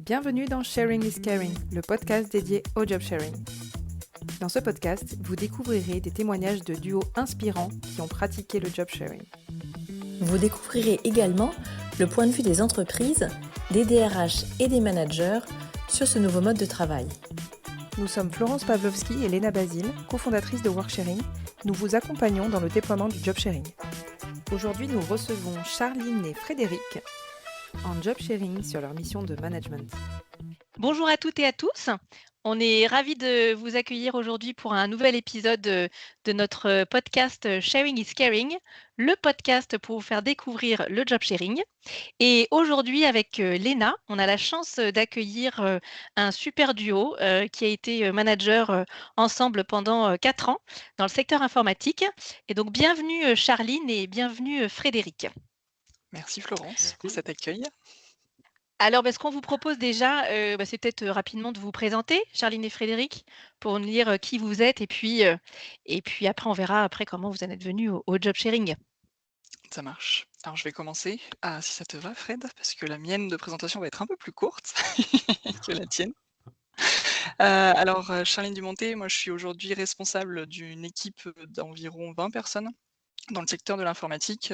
Bienvenue dans Sharing is Caring, le podcast dédié au job sharing. Dans ce podcast, vous découvrirez des témoignages de duos inspirants qui ont pratiqué le job sharing. Vous découvrirez également le point de vue des entreprises, des DRH et des managers sur ce nouveau mode de travail. Nous sommes Florence Pavlovski et Léna Basile, cofondatrices de Worksharing. Nous vous accompagnons dans le déploiement du job sharing. Aujourd'hui, nous recevons Charline et Frédéric en job sharing sur leur mission de management. Bonjour à toutes et à tous. On est ravis de vous accueillir aujourd'hui pour un nouvel épisode de notre podcast Sharing is Caring, le podcast pour vous faire découvrir le job sharing. Et aujourd'hui, avec Léna, on a la chance d'accueillir un super duo qui a été manager ensemble pendant 4 ans dans le secteur informatique. Et donc, bienvenue Charline et bienvenue Frédéric. Merci Florence pour cet accueil. Alors, ce qu'on vous propose déjà, c'est peut-être rapidement de vous présenter, Charline et Frédéric, pour nous dire qui vous êtes et puis après, on verra après comment vous en êtes venus au job sharing. Ça marche. Alors je vais commencer, si ça te va Fred, parce que la mienne de présentation va être un peu plus courte que la tienne. Charline Dumonté, moi je suis aujourd'hui responsable d'une équipe d'environ 20 personnes dans le secteur de l'informatique.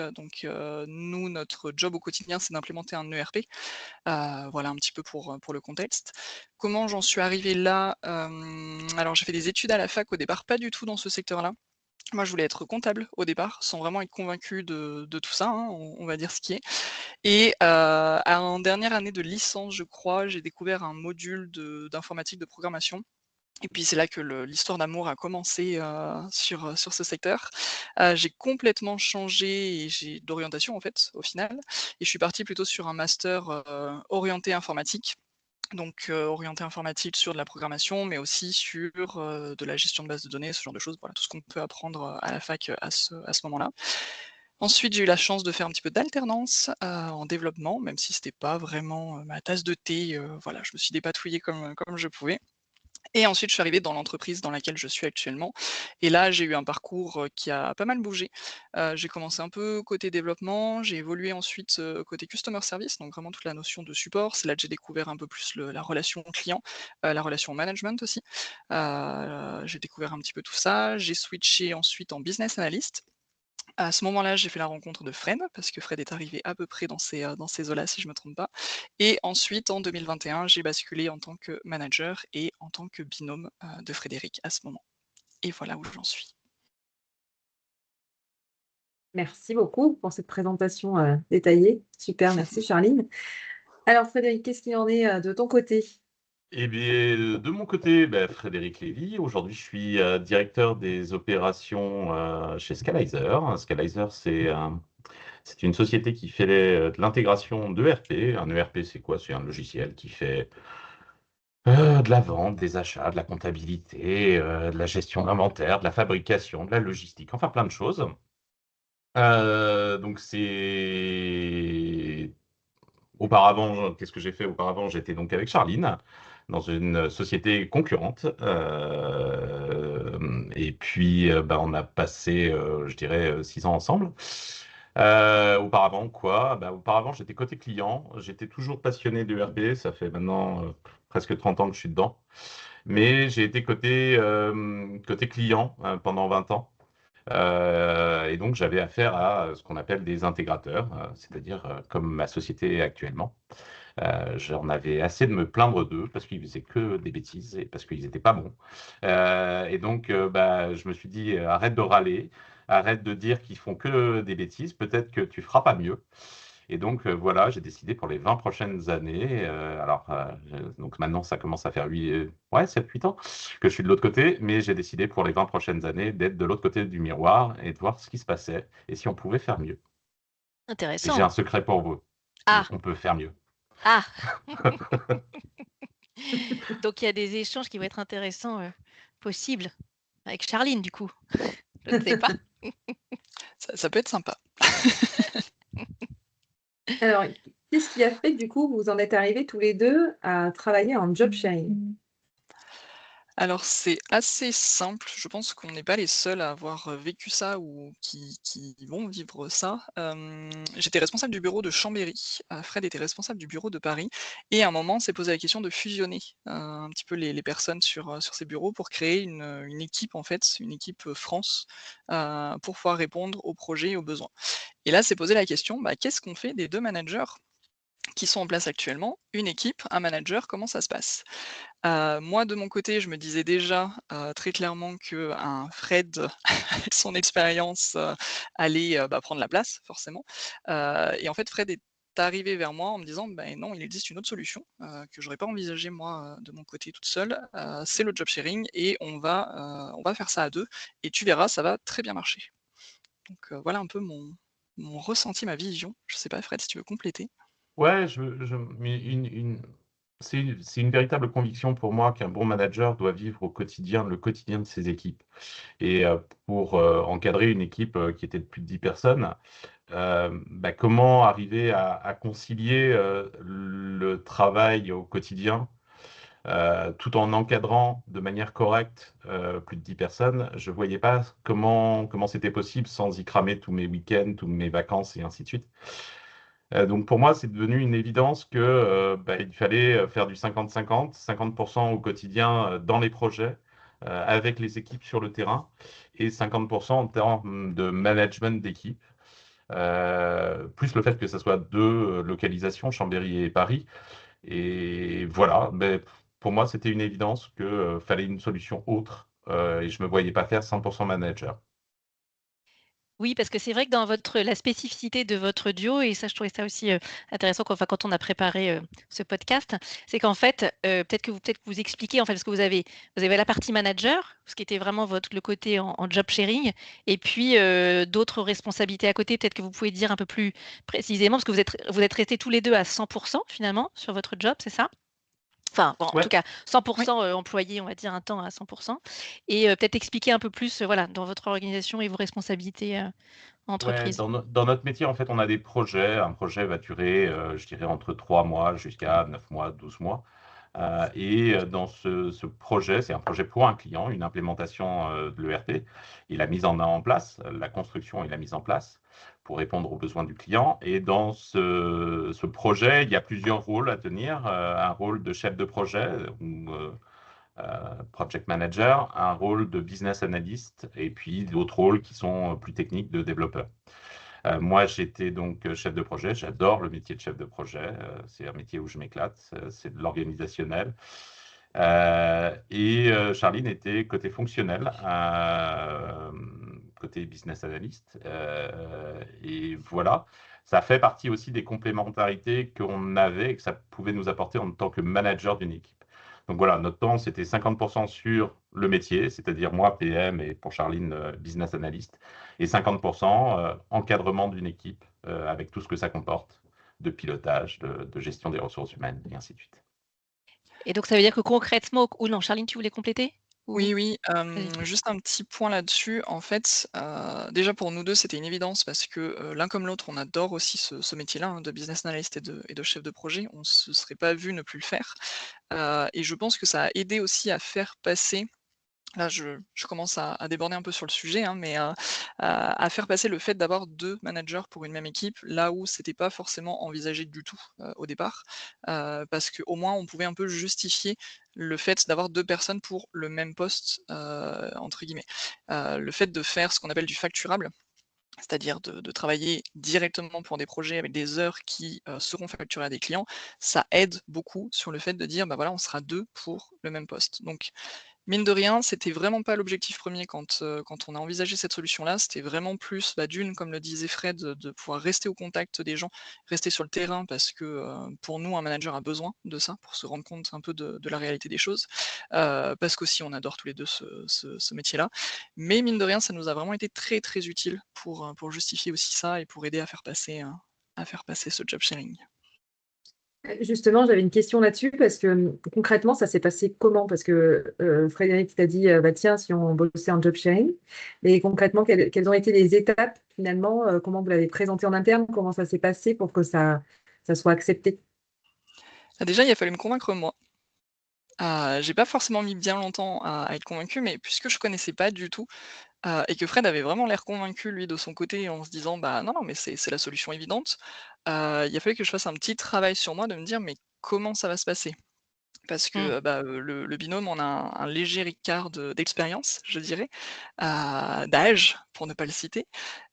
Nous, notre job au quotidien, c'est d'implémenter un ERP. Voilà un petit peu pour le contexte. Comment j'en suis arrivée là? Alors j'ai fait des études à la fac au départ, pas du tout dans ce secteur-là. Moi, je voulais être comptable au départ, sans vraiment être convaincue de tout ça, hein, on va dire ce qui est. Et en dernière année de licence, je crois, j'ai découvert un module d'informatique de programmation. Et puis c'est là que l'histoire d'amour a commencé sur ce secteur. J'ai complètement changé d'orientation en fait, au final, et je suis partie plutôt sur un master orienté informatique. Donc orienté informatique sur de la programmation, mais aussi sur de la gestion de base de données, ce genre de choses, voilà, tout ce qu'on peut apprendre à la fac à ce moment-là. Ensuite, j'ai eu la chance de faire un petit peu d'alternance en développement, même si c'était pas vraiment ma tasse de thé, voilà, je me suis dépatouillée comme je pouvais. Et ensuite, je suis arrivée dans l'entreprise dans laquelle je suis actuellement. Et là, j'ai eu un parcours qui a pas mal bougé. J'ai commencé un peu côté développement, j'ai évolué ensuite côté customer service, donc vraiment toute la notion de support. C'est là que j'ai découvert un peu plus la relation client, la relation management aussi. J'ai découvert un petit peu tout ça. J'ai switché ensuite en business analyst. À ce moment-là, j'ai fait la rencontre de Fred, parce que Fred est arrivé à peu près dans ces eaux-là, si je ne me trompe pas. Et ensuite, en 2021, j'ai basculé en tant que manager et en tant que binôme de Frédéric à ce moment. Et voilà où j'en suis. Merci beaucoup pour cette présentation détaillée. Super, merci Charline. Alors Frédéric, qu'est-ce qu'il en est de ton côté? Eh bien, de mon côté, Frédéric Lévy. Aujourd'hui, je suis directeur des opérations chez Scalizer. Scalizer, c'est une société qui fait de l'intégration d'ERP. Un ERP, c'est quoi? C'est un logiciel qui fait de la vente, des achats, de la comptabilité, de la gestion d'inventaire, de la fabrication, de la logistique, enfin plein de choses. Donc, c'est auparavant, qu'est-ce que j'ai fait auparavant? J'étais donc avec Charline dans une société concurrente. Et puis, on a passé, je dirais, 6 ans ensemble. Auparavant, quoi? Auparavant, j'étais côté client. J'étais toujours passionné de RP. Ça fait maintenant presque 30 ans que je suis dedans. Mais j'ai été côté client pendant 20 ans. Et donc, j'avais affaire à ce qu'on appelle des intégrateurs, c'est-à-dire comme ma société actuellement. J'en avais assez de me plaindre d'eux parce qu'ils faisaient que des bêtises et parce qu'ils n'étaient pas bons. Et donc, je me suis dit, arrête de râler, arrête de dire qu'ils font que des bêtises, peut-être que tu feras pas mieux. Et donc, voilà, j'ai décidé pour les 20 prochaines années, donc maintenant ça commence à faire 7-8 ans que je suis de l'autre côté, mais j'ai décidé pour les 20 prochaines années d'être de l'autre côté du miroir et de voir ce qui se passait et si on pouvait faire mieux. Et Intéressant. j'ai un secret pour vous. Ah. On peut faire mieux. Ah. Donc il y a des échanges qui vont être intéressants possibles avec Charline du coup. Je ne sais pas. Ça peut être sympa. Alors, qu'est-ce qui a fait que du coup vous en êtes arrivés tous les deux à travailler en job sharing? Alors c'est assez simple, je pense qu'on n'est pas les seuls à avoir, vécu ça ou qui vont vivre ça. J'étais responsable du bureau de Chambéry, Fred était responsable du bureau de Paris et à un moment, on s'est posé la question de fusionner, un petit peu les personnes sur ces bureaux pour créer une équipe en fait, une équipe, France, pour pouvoir répondre aux projets et aux besoins. Et là, s'est posé la question, bah, qu'est-ce qu'on fait des 2 managers qui sont en place actuellement? Une équipe, un manager, comment ça se passe? Moi, de mon côté, je me disais déjà, très clairement qu'un Fred avec son expérience, allait, bah, prendre la place forcément. Et en fait, Fred est arrivé vers moi en me disant: «Beh, non, il existe une autre solution, que j'aurais pas envisagée moi, de mon côté toute seule, c'est le job sharing et on va faire ça à 2 et tu verras, ça va très bien marcher». Donc, voilà un peu mon ressenti, ma vision. Je sais pas Fred si tu veux compléter? Ouais, mais c'est une véritable conviction pour moi qu'un bon manager doit vivre au quotidien le quotidien de ses équipes et pour, encadrer une équipe, qui était de plus de 10 personnes, bah, comment arriver à concilier, le travail au quotidien, tout en encadrant de manière correcte, plus de 10 personnes. Je voyais pas comment c'était possible sans y cramer tous mes week-ends, toutes mes vacances et ainsi de suite. Donc pour moi, c'est devenu une évidence que, bah, il fallait, faire du 50-50, 50 au quotidien, dans les projets, avec les équipes sur le terrain et 50 en termes de management d'équipe. Plus le fait que ça soit 2 localisations, Chambéry et Paris et voilà, beh, pour moi, c'était une évidence que, fallait une solution autre, et je me voyais pas faire 100 manager. Oui, parce que c'est vrai que dans la spécificité de votre duo et ça, je trouvais ça aussi, intéressant quand on a préparé, ce podcast, c'est qu'en fait, peut-être que vous expliquez, en fait, parce que vous avez la partie manager, ce qui était vraiment le côté en job sharing et puis, d'autres responsabilités à côté. Peut-être que vous pouvez dire un peu plus précisément, parce que vous êtes restés tous les 2 à 100 finalement sur votre job, c'est ça? Enfin, bon, en tout Ouais. cas 100 Oui. employés, on va dire un temps à 100 et peut-être expliquer un peu plus, voilà, dans votre organisation et vos responsabilités, Ouais, entreprise. dans notre métier, en fait, on a des projets. Un projet va durer, je dirais entre 3 mois jusqu'à 9 mois, 12 mois. Dans ce projet, c'est un projet pour un client, une implémentation, de l'ERP et la mise en place, la construction et la mise en place pour répondre aux besoins du client et dans ce projet, il y a plusieurs rôles à tenir, un rôle de chef de projet ou project manager, un rôle de business analyst et puis d'autres rôles qui sont plus techniques de développeur. Moi, j'étais donc chef de projet. J'adore le métier de chef de projet. C'est un métier où je m'éclate. C'est de l'organisationnel. Charline était côté fonctionnel, côté business analyst. Et voilà, ça fait partie aussi des complémentarités qu'on avait et que ça pouvait nous apporter en tant que manager d'une équipe. Donc voilà, notre temps, c'était 50 sur le métier, c'est-à-dire moi, PM, et pour Charline, business analyst, et 50 encadrement d'une équipe, avec tout ce que ça comporte de pilotage, de gestion des ressources humaines, et ainsi de suite. Et donc ça veut dire que concrètement ou non, Charline, tu voulais compléter? Ou Oui, oui, vas-y. juste un petit point là-dessus. En fait, déjà pour nous 2, c'était une évidence parce que, l'un comme l'autre, on adore aussi ce métier-là, hein, de business analyst et de chef de projet. On se serait pas vu ne plus le faire, et je pense que ça a aidé aussi à faire passer. Là, je commence à déborder un peu sur le sujet, hein, mais à faire passer le fait d'avoir 2 managers pour une même équipe, là où c'était pas forcément envisagé du tout, au départ. Parce qu'au moins on pouvait un peu justifier le fait d'avoir 2 personnes pour le même poste, entre guillemets. Le fait de faire ce qu'on appelle du facturable, c'est-à-dire de travailler directement pour des projets avec des heures qui, seront facturées à des clients, ça aide beaucoup sur le fait de dire: «Bah, voilà, on sera 2 pour le même poste». Donc mine de rien, c'était vraiment pas l'objectif premier quand on a envisagé cette solution-là. C'était vraiment plus, bah, d'une, comme le disait Fred, de pouvoir rester au contact des gens, rester sur le terrain parce que, pour nous, un manager a besoin de ça, pour se rendre compte un peu de la réalité des choses. Parce qu'aussi on adore tous les 2 ce métier-là. Mais mine de rien, ça nous a vraiment été très, très utile pour justifier aussi ça et pour aider à faire passer ce job sharing. Justement, j'avais une question là-dessus parce que concrètement, ça s'est passé comment? Parce que Frédéric t'a dit, bah, tiens, si on bossait en job sharing. Et concrètement, quelles ont été les étapes finalement? Comment vous l'avez présenté en interne? Comment ça s'est passé pour que ça soit accepté? Déjà, il a fallu me convaincre moi. J'ai pas forcément mis bien longtemps à être convaincue, mais puisque je connaissais pas du tout, et que Fred avait vraiment l'air convaincu lui de son côté en se disant: «Bah, non, non, mais c'est la solution évidente», il a fallu que je fasse un petit travail sur moi de me dire: «Mais comment ça va se passer?» Parce Mmh. que, bah, le binôme, on a un léger écart d'expérience, je dirais, d'âge, pour ne pas le citer.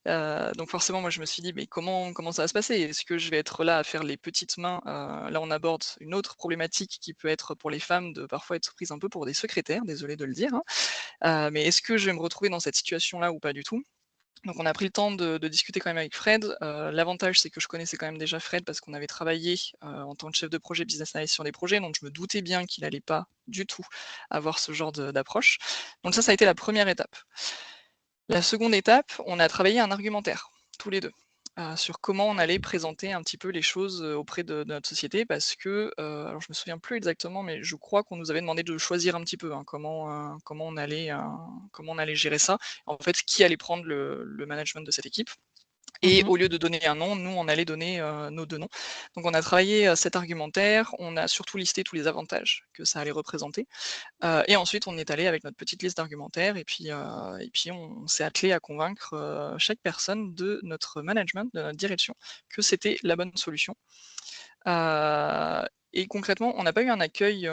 Donc forcément, moi, je me suis dit: «Mais comment ça va se passer? Est-ce que je vais être là à faire les petites mains?» Là, on aborde une autre problématique qui peut être pour les femmes de parfois être prises un peu pour des secrétaires, désolée de le dire, hein. Mais est-ce que je vais me retrouver dans cette situation-là ou pas du tout? Donc on a pris le temps de discuter quand même avec Fred. L'avantage, c'est que je connaissais quand même déjà Fred parce qu'on avait travaillé, en tant que chef de projet, business analyst sur des projets, donc je me doutais bien qu'il allait pas du tout avoir ce genre d'approche. Donc ça a été la première étape. La seconde étape, on a travaillé un argumentaire, tous les 2, sur comment on allait présenter un petit peu les choses, auprès de notre société parce que, alors je me souviens plus exactement, mais je crois qu'on nous avait demandé de choisir un petit peu, hein, comment on allait gérer ça. En fait, qui allait prendre le management de cette équipe. Et Mmh. au lieu de donner un nom, nous, on allait donner, nos 2 noms. Donc on a travaillé, cet argumentaire, on a surtout listé tous les avantages que ça allait représenter, et ensuite on est allé avec notre petite liste d'argumentaires et puis on s'est attelé à convaincre, chaque personne de notre management, de notre direction, que c'était la bonne solution. Heu et concrètement, on n'a pas eu un accueil,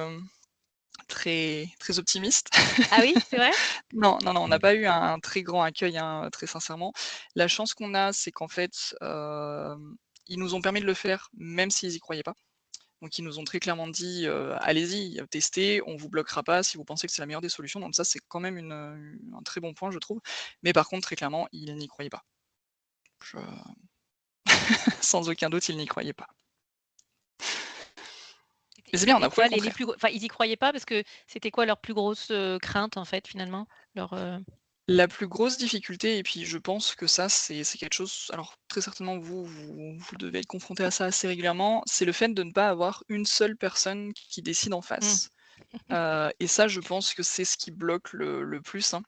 très très optimiste. Ah oui, c'est vrai? Non, non, non, on n'a Mmh. pas eu un très grand accueil, hein, très sincèrement. La chance qu'on a, c'est qu'en fait, ils nous ont permis de le faire même s'ils y croyaient pas. Donc ils nous ont très clairement dit, «Allez-y, testez, on vous bloquera pas si vous pensez que c'est la meilleure des solutions». Donc ça, c'est quand même un très bon point, je trouve. Mais par contre, très clairement, ils n'y croyaient pas. Je sans aucun doute, ils n'y croyaient pas. Mais c'est bien, on C'était a prouvé quoi le les contraire. plus gros, enfin, ils y croyaient pas parce que c'était quoi leur plus grosse, crainte, en fait, finalement? Leur, La plus grosse difficulté et puis je pense que ça, c'est quelque chose alors très certainement vous devez être confronté à ça assez régulièrement, c'est le fait de ne pas avoir une seule personne qui décide en mmh, face. Et ça, je pense que c'est ce qui bloque le plus, hein.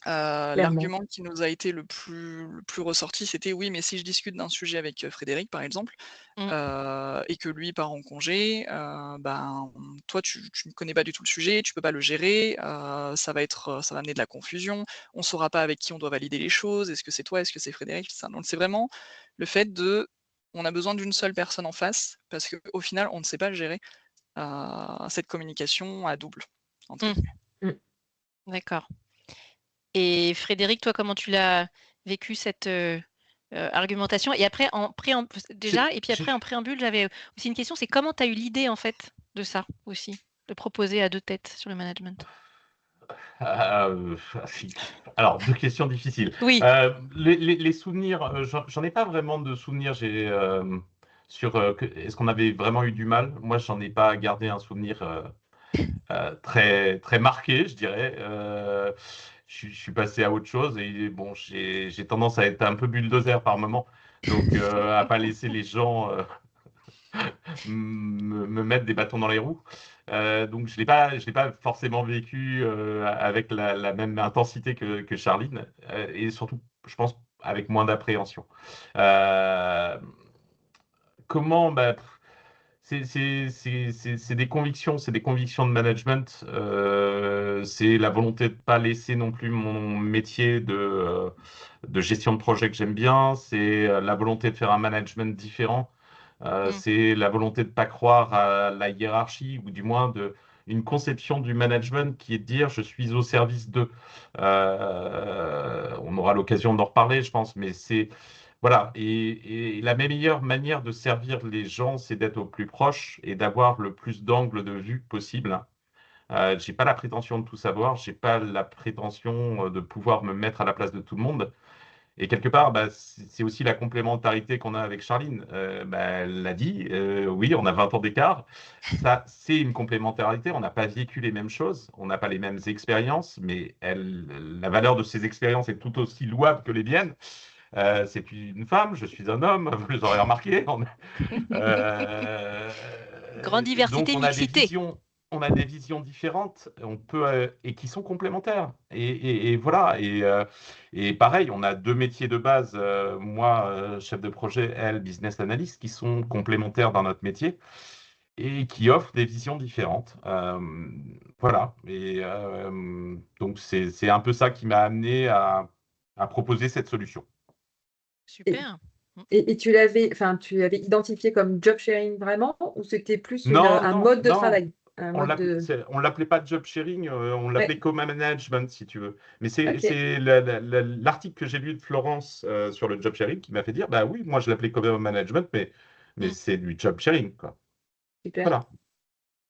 clairement. L'argument qui nous a été le plus ressorti, c'était: «Oui, mais si je discute d'un sujet avec, Frédéric, par exemple, mmh, et que lui part en congé, ben, toi tu ne connais pas du tout le sujet, tu peux pas le gérer, ça va amener de la confusion, on saura pas avec qui on doit valider les choses. Est-ce que c'est toi? Est-ce que c'est Frédéric?» Ça donc c'est vraiment le fait de on a besoin d'une seule personne en face parce qu'au final, on ne sait pas gérer, cette communication «à double» entre mmh, guillemets. Mmh. d'accord. Et Frédéric, toi, comment tu l'as vécu cette, argumentation? Et après en C'est déjà, et puis j'ai après en préambule, j'avais aussi une question, c'est comment tu as eu l'idée, en fait, de ça aussi? De proposer à 2 têtes sur le management? Ah, si. Alors 2 questions difficiles. Oui. Les souvenirs, j'en ai pas vraiment de souvenirs. Sur, que est-ce qu'on avait vraiment eu du mal? Moi, j'en ai pas gardé un souvenir, très très marqué, je dirais. Je suis passé à autre chose et bon, j'ai tendance à être un peu bulldozer par moment, donc à pas laisser les gens, me mettre des bâtons dans les roues. Donc je l'ai pas forcément vécu, avec la même intensité que Charline, et surtout, je pense, avec moins d'appréhension. Heu, comment? Bah, c'est des convictions de management. C'est la volonté de pas laisser non plus mon métier de gestion de projet que j'aime bien. C'est, la volonté de faire un management différent. Mmh, C'est la volonté de pas croire à la hiérarchie ou du moins une conception du management qui est de dire: «Je suis au service de». On aura l'occasion d'en reparler, je pense, mais c'est voilà, et la meilleure manière de servir les gens, c'est d'être au plus proche et d'avoir le plus d'angles de vue possible. J'ai pas la prétention de tout savoir, j'ai pas la prétention, de pouvoir me mettre à la place de tout le monde, et quelque part, bah, c'est aussi la complémentarité qu'on a avec Charline. Bah, elle l'a dit, oui, on a 20 ans d'écart. Ça, c'est une complémentarité. On n'a pas vécu les mêmes choses, on n'a pas les mêmes expériences, mais la valeur de ces expériences est tout aussi louable que les miennes. C'est une femme, je suis un homme, vous les aurez remarqué. Euh, grande donc diversité, mixité. on a des visions différentes, on peut, et qui sont complémentaires. Et voilà. Et pareil, on a deux métiers de base. Moi, chef de projet, elle, business analyst, qui sont complémentaires dans notre métier. et qui offre des visions différentes. Voilà. Et donc, c'est un peu ça qui m'a amené à proposer cette solution. Super. Et tu avais identifié comme job sharing vraiment, ou c'était plus Non, un non, mode de non. travail, un On mode de... l'appelait pas job sharing, on Ouais, l'appelait co-management, si tu veux. Mais ok, c'est l'article que j'ai lu de Florence sur le job sharing qui m'a fait dire, bah oui, moi je l'appelais co-management, mais Mm. c'est du job sharing, quoi. super, Voilà.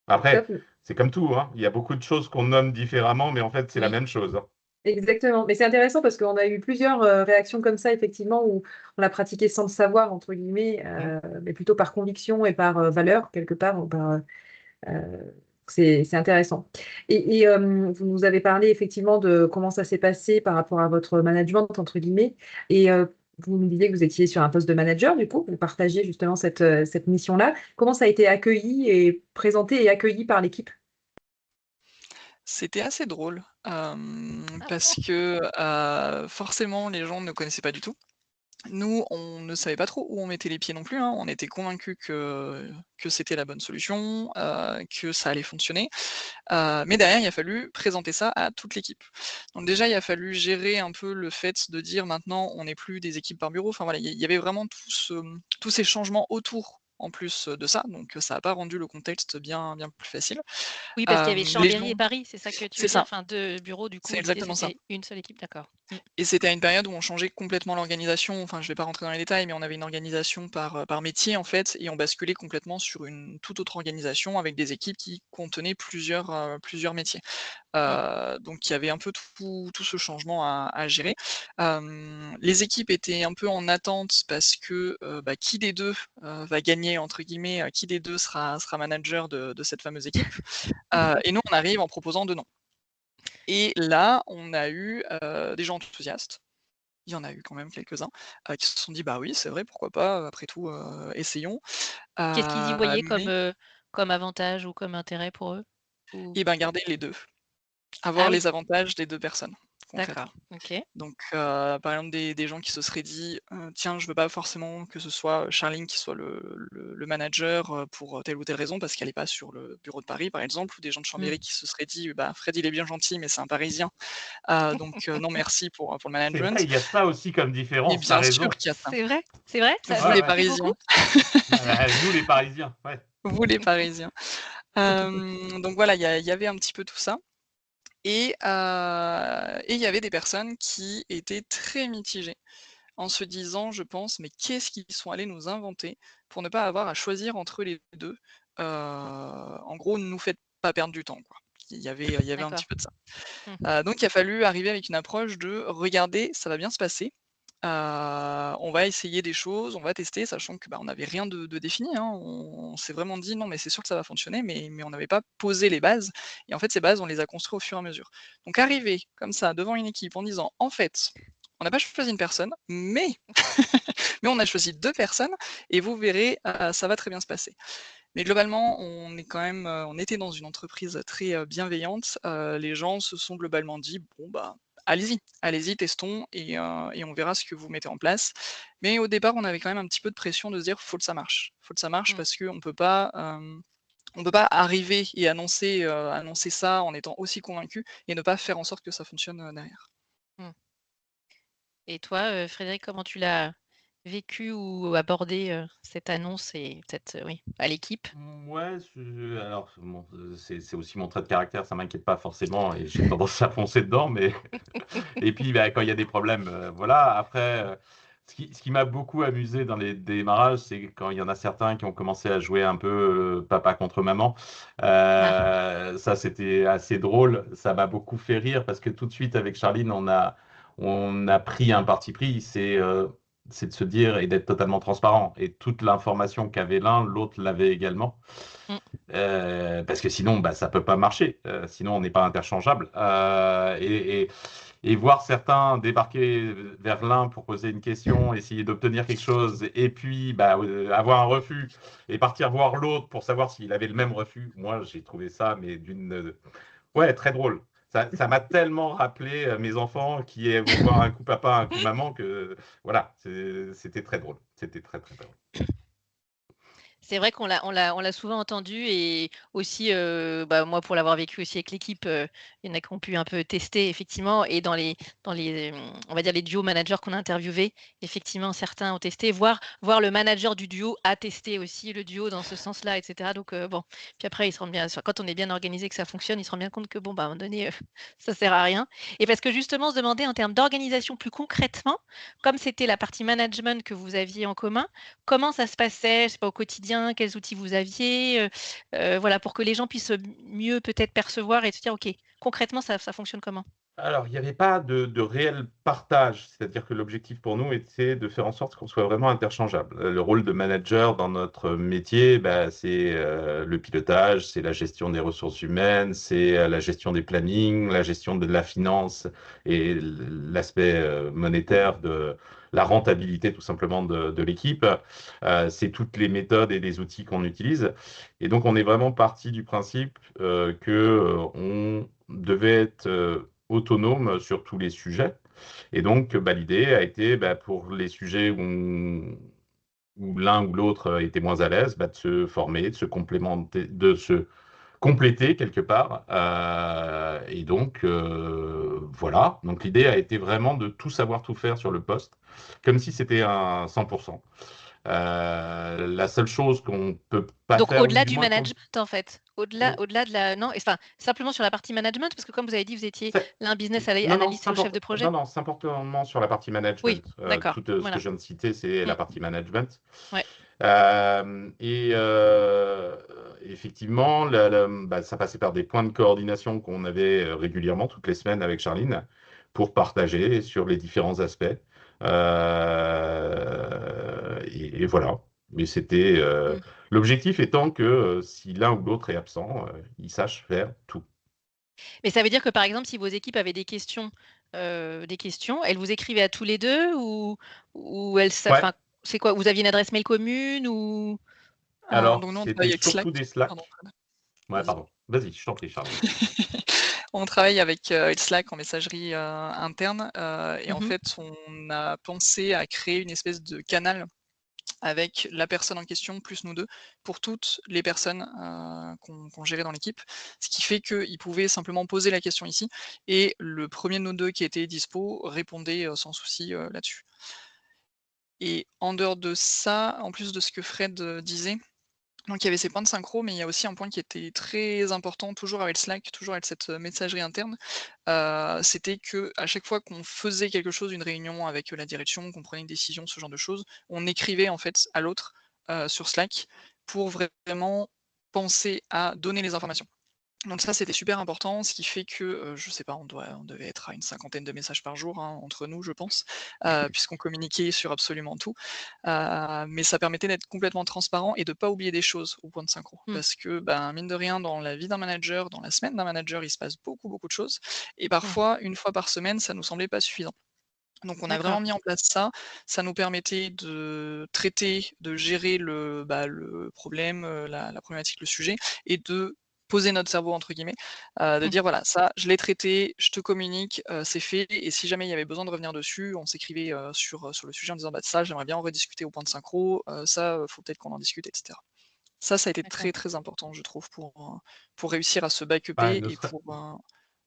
Après, top. c'est comme tout, hein. Il y a beaucoup de choses qu'on nomme différemment, mais en fait, c'est la Oui. même chose, hein. Exactement. Mais c'est intéressant parce qu'on a eu plusieurs réactions comme ça, effectivement, où on l'a pratiqué sans le savoir, entre guillemets, Mm. mais plutôt par conviction et par valeur, quelque part. Euh, c'est intéressant. Vous nous avez parlé effectivement de comment ça s'est passé par rapport à votre management, entre guillemets. Et vous nous disiez que vous étiez sur un poste de manager, du coup, vous partagiez justement cette mission-là. Comment ça a été accueilli et présenté et accueilli par l'équipe? C'était assez drôle, Ah parce bon? que, forcément les gens ne connaissaient pas du tout. Nous, on ne savait pas trop où on mettait les pieds non plus, hein. On était convaincus que c'était la bonne solution, que ça allait fonctionner. Mais derrière, il a fallu présenter ça à toute l'équipe. Donc déjà, il a fallu gérer un peu le fait de dire maintenant on n'est plus des équipes par bureau. Enfin voilà, il y avait vraiment tous ces changements autour en plus de ça, donc ça n'a pas rendu le contexte bien plus facile. Oui, parce qu'il y avait Les Chambéry gens et Paris, c'est ça que tu c'est veux dire? ça, Enfin 2 bureaux, du c'est coup, l'idée exactement ça. c'était une seule équipe, d'accord. Et c'était à une période où on changeait complètement l'organisation. Enfin, je vais pas rentrer dans les détails, mais on avait une organisation par métier, en fait, et on basculait complètement sur une toute autre organisation avec des équipes qui contenaient plusieurs métiers. Mmh. Donc il y avait un peu tout ce changement à gérer. Les équipes étaient un peu en attente parce que, bah, qui des 2 va «gagner» entre guillemets, qui des 2 sera manager de cette fameuse équipe? Et nous, on arrive en proposant 2 noms. Et là, on a eu, des gens enthousiastes. Il y en a eu quand même quelques-uns, qui se sont dit: «Bah oui, c'est vrai, pourquoi pas, après tout, essayons». Qu'est-ce qu'ils y voyaient Mais comme avantage ou comme intérêt pour eux? Ou et ben, garder les 2, ah avoir oui, les avantages des 2 personnes, d'accord, concrètement. OK. Donc, par exemple des gens qui se seraient dit: «Tiens, je veux pas forcément que ce soit Charline qui soit le manager, pour telle ou telle raison, parce qu'elle est pas sur le bureau de Paris», par exemple, ou des gens de Mmh. Chambéry qui se seraient dit: «Bah, Fred, il est bien gentil, mais c'est un Parisien, donc non merci pour le C'est vrai, management». il y a ça aussi comme Et différence, tu as bien sûr raison. qu'il y a ça. C'est vrai? C'est vrai? Ça Vous ça Ouais, les vous ouais. plaît beaucoup? Parisiens, Nous, les Parisiens, ouais. vous les Parisiens. Donc voilà, il y avait un petit peu tout ça et il y avait des personnes qui étaient très mitigées en se disant, je pense: «Mais qu'est-ce qu'ils sont allés nous inventer pour ne pas avoir à choisir entre les 2. En gros, ne nous faites pas perdre du temps, quoi». Il y avait un D'accord. petit peu de ça. Mmh. Donc il a fallu arriver avec une approche de: «Regardez, ça va bien se passer, on va essayer des choses, on va tester», sachant que, bah, on n'avait rien de défini, hein. On s'est vraiment dit: «Non, mais c'est sûr que ça va fonctionner», mais on n'avait pas posé les bases et en fait, ces bases, on les a construites au fur et à mesure. Donc arriver comme ça devant une équipe en disant: «En fait, on n'a pas choisi une personne, mais mais on a choisi 2 personnes et vous verrez, ça va très bien se passer». Mais globalement, on était dans une entreprise très, bienveillante. Les gens se sont globalement dit: «Bon, bah, allez-y, testons et on verra ce que vous mettez en place». Mais au départ, on avait quand même un petit peu de pression de se dire: «Faut que ça marche. Faut que ça marche Mmh. parce on peut pas arriver et annoncer ça en étant aussi convaincu et ne pas faire en sorte que ça fonctionne, derrière». Mmh. Et toi, Frédéric, comment tu l'as vécu ou abordé, cette annonce et cette, oui, à l'équipe? Ouais, alors bon, c'est aussi mon trait de caractère, ça m'inquiète pas forcément et j'ai tendance à foncer dedans, mais et puis, bah, quand il y a des problèmes, voilà. Après, ce qui m'a beaucoup amusé dans les démarrages, c'est quand il y en a certains qui ont commencé à jouer un peu, papa contre maman. Ah, Ça, c'était assez drôle. Ça m'a beaucoup fait rire parce que tout de suite, avec Charline, on a pris un parti pris, c'est de se dire et d'être totalement transparent. Et toute l'information qu'avait l'un, l'autre l'avait également. mmh, Parce que sinon, bah, ça peut pas marcher. Sinon, on n'est pas interchangeable. Et voir certains débarquer vers l'un pour poser une question, essayer d'obtenir quelque chose, et puis bah, avoir un refus, et partir voir l'autre pour savoir s'il avait le même refus. Moi, j'ai trouvé ça, mais ouais, très drôle. Ça m'a tellement rappelé mes enfants qui vont voir un coup papa, un coup maman, que voilà, c'était très drôle. C'était très, très drôle. C'est vrai qu'on l'a souvent entendu et aussi, moi pour l'avoir vécu aussi avec l'équipe, il y en a qui ont pu un peu tester effectivement et dans les, on va dire les duo managers qu'on a interviewés, effectivement certains ont testé, voire le manager du duo a testé aussi le duo dans ce sens-là et cetera donc bon. Puis après ils se rendent bien quand on est bien organisé, que ça fonctionne, ils se rendent bien compte que bon, à un moment donné, ça sert à rien et parce que justement on se demandait en termes d'organisation plus concrètement, comme c'était la partie management que vous aviez en commun, comment ça se passait, je sais pas, au quotidien? Quels outils vous aviez? Voilà, pour que les gens puissent, mieux peut-être percevoir et se dire: «OK, concrètement ça fonctionne comment?» Alors, il n'y avait pas de réel partage, c'est-à-dire que l'objectif pour nous était de faire en sorte qu'on soit vraiment interchangeable. Le rôle de manager dans notre métier, c'est le pilotage, c'est la gestion des ressources humaines, c'est la gestion des plannings, la gestion de la finance et l'aspect monétaire de la rentabilité tout simplement de l'équipe. C'est toutes les méthodes et les outils qu'on utilise. Et donc, on est vraiment parti du principe qu'on devait être autonome sur tous les sujets. Et donc, l'idée a été, pour les sujets où l'un ou l'autre était moins à l'aise, de se former, de se complémenter, de se compléter quelque part. Et donc, voilà. Donc, l'idée a été vraiment de tout savoir, tout faire sur le poste, comme si c'était un 100%. La seule chose qu'on peut pas Donc faire, ou au-delà du du moins management en fait? Au-delà de la non, enfin, simplement sur la partie management? Parce que comme vous avez dit, vous étiez c'est- l'un business non, analyst et l'autre chef de projet? non, simplement sur la partie Oui, management. d'accord, Tout ce que voilà. je viens de citer, c'est Mmh, la partie management. ouais. Et effectivement, ça passait par des points de coordination qu'on avait régulièrement, toutes les semaines avec Charline, pour partager sur les différents aspects. Et voilà. Mais c'était Mmh. l'objectif étant que si l'un ou l'autre est absent, ils sachent faire tout. Mais ça veut dire que, par exemple, si vos équipes avaient des questions, elles vous écrivaient à tous les 2 ou elles sa Ouais. enfin, c'est quoi? Vous aviez une adresse mail commune ou? Alors, Donc nous, on c'était travaille avec Slack. surtout des Pardon, Slack. Ouais, vas-y. pardon. Vas-y, je t'en prie, Charline. On travaille avec Slack en messagerie interne et en Mmh. fait, on a pensé à créer une espèce de canal avec la personne en question, plus nous deux, pour toutes les personnes qu'on gérait dans l'équipe. Ce qui fait qu'ils pouvaient simplement poser la question ici et le premier de nous deux qui était dispo répondait sans souci là-dessus. Et en dehors de ça, en plus de ce que Fred disait, donc il y avait ces points de synchro, mais il y a aussi un point qui était très important, toujours avec Slack, toujours avec cette messagerie interne, c'était que à chaque fois qu'on faisait quelque chose, une réunion avec la direction, qu'on prenait une décision, ce genre de choses, on écrivait en fait à l'autre sur Slack pour vraiment penser à donner les informations. Donc ça, c'était super important, ce qui fait que, je sais pas, on devait être à une cinquantaine de messages par jour, hein, entre nous, je pense, puisqu'on communiquait sur absolument tout. Mais ça permettait d'être complètement transparent et de pas oublier des choses au point de synchro. Mmh. Parce que, mine de rien, dans la vie d'un manager, dans la semaine d'un manager, il se passe beaucoup, beaucoup de choses et Mmh. parfois, une fois par semaine, ça nous semblait pas suffisant. Donc on a vraiment D'accord. mis en place ça. Ça nous permettait de traiter, de gérer le problème, la problématique, le sujet et de «poser notre cerveau» entre guillemets, de Mmh. dire: «Voilà, ça je l'ai traité, je te communique, c'est fait» et si jamais il y avait besoin de revenir dessus, on s'écrivait, sur le sujet en disant: «Bah ça j'aimerais bien en rediscuter au point de synchro, ça, faut peut-être qu'on en discute» et cetera. Ça a été D'accord. très, très important je trouve pour réussir à se backuper Ouais, et pour,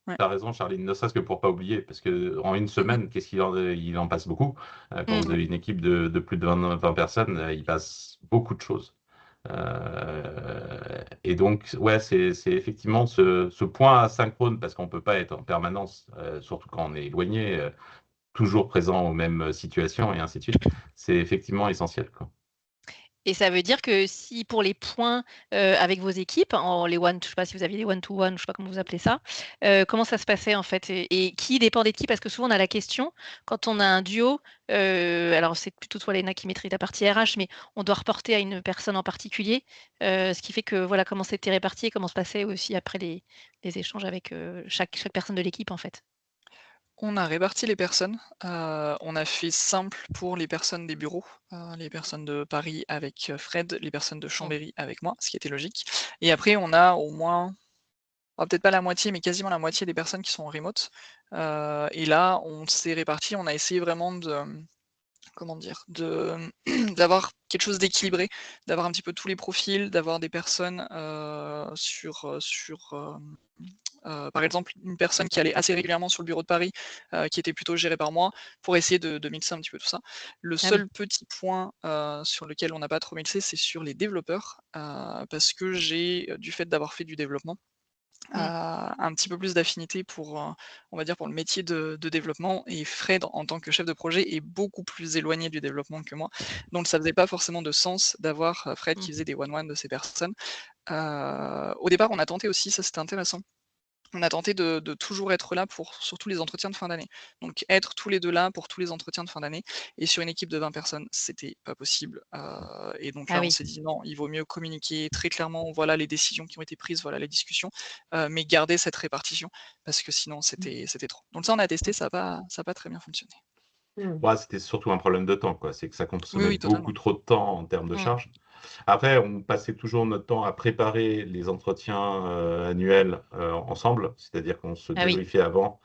ouais. T'as raison, Charline, ne serait-ce que pour pas oublier, parce que en une Mmh mh. semaine, il en passe beaucoup. Quand Mmh. vous avez une équipe de plus de 20 personnes, il passe beaucoup de choses. Et donc, ouais, c'est effectivement ce point asynchrone, parce qu'on peut pas être en permanence, surtout quand on est éloigné, toujours présent aux mêmes situations et ainsi de suite. C'est effectivement essentiel, quoi. Et ça veut dire que si pour les points, avec vos équipes, je sais pas si vous aviez des one to one, je sais pas comment vous appelez ça, comment ça se passait en fait? Et qui dépendait de qui? Parce que souvent on a la question, quand on a un duo, alors c'est plutôt toi Léna qui maîtrise la partie RH, mais on doit reporter à une personne en particulier, ce qui fait que voilà comment c'était réparti et comment se passaient aussi après les échanges avec, chaque personne de l'équipe en fait? On a réparti les personnes, on a fait simple pour les personnes des bureaux, les personnes de Paris avec, Fred, les personnes de Mmh. Chambéry avec moi, ce qui était logique et après on a au moins, peut-être pas la moitié, mais quasiment la moitié des personnes qui sont en remote, et là on s'est répartis, on a essayé vraiment de, comment dire? De, d'avoir quelque chose d'équilibré, d'avoir un petit peu tous les profils, d'avoir des personnes par exemple, une personne qui allait assez régulièrement sur le bureau de Paris, qui était plutôt gérée par moi, pour essayer de mixer un petit peu tout ça. Le Ah oui. seul petit point sur lequel on n'a pas trop mixé, c'est sur les développeurs, parce que j'ai, du fait d'avoir fait du développement, un petit peu plus d'affinité pour, on va dire, pour le métier de développement, et Fred, en tant que chef de projet, est beaucoup plus éloigné du développement que moi. Donc ça faisait pas forcément de sens d'avoir, Fred qui faisait des one-one de ces personnes. Au départ, on a tenté aussi, ça c'était intéressant, on a tenté de toujours être là pour surtout les entretiens de fin d'année. Donc être tous les 2 là pour tous les entretiens de fin d'année, et sur une équipe de 20 personnes, c'était pas possible, et donc Ah là, on oui. s'est dit: «Non, il vaut mieux communiquer très clairement, voilà les décisions qui ont été prises, voilà les discussions, mais garder cette répartition parce que sinon c'était trop». Donc ça, on a testé, ça a pas très bien fonctionné. Ouais, c'était surtout un problème de temps, quoi. C'est que ça Oui, consommait oui, beaucoup totalement. trop de temps en termes de Mmh. charge. Après, on passait toujours notre temps à préparer les entretiens annuels ensemble, c'est-à-dire qu'on se Ah oui. débriefait avant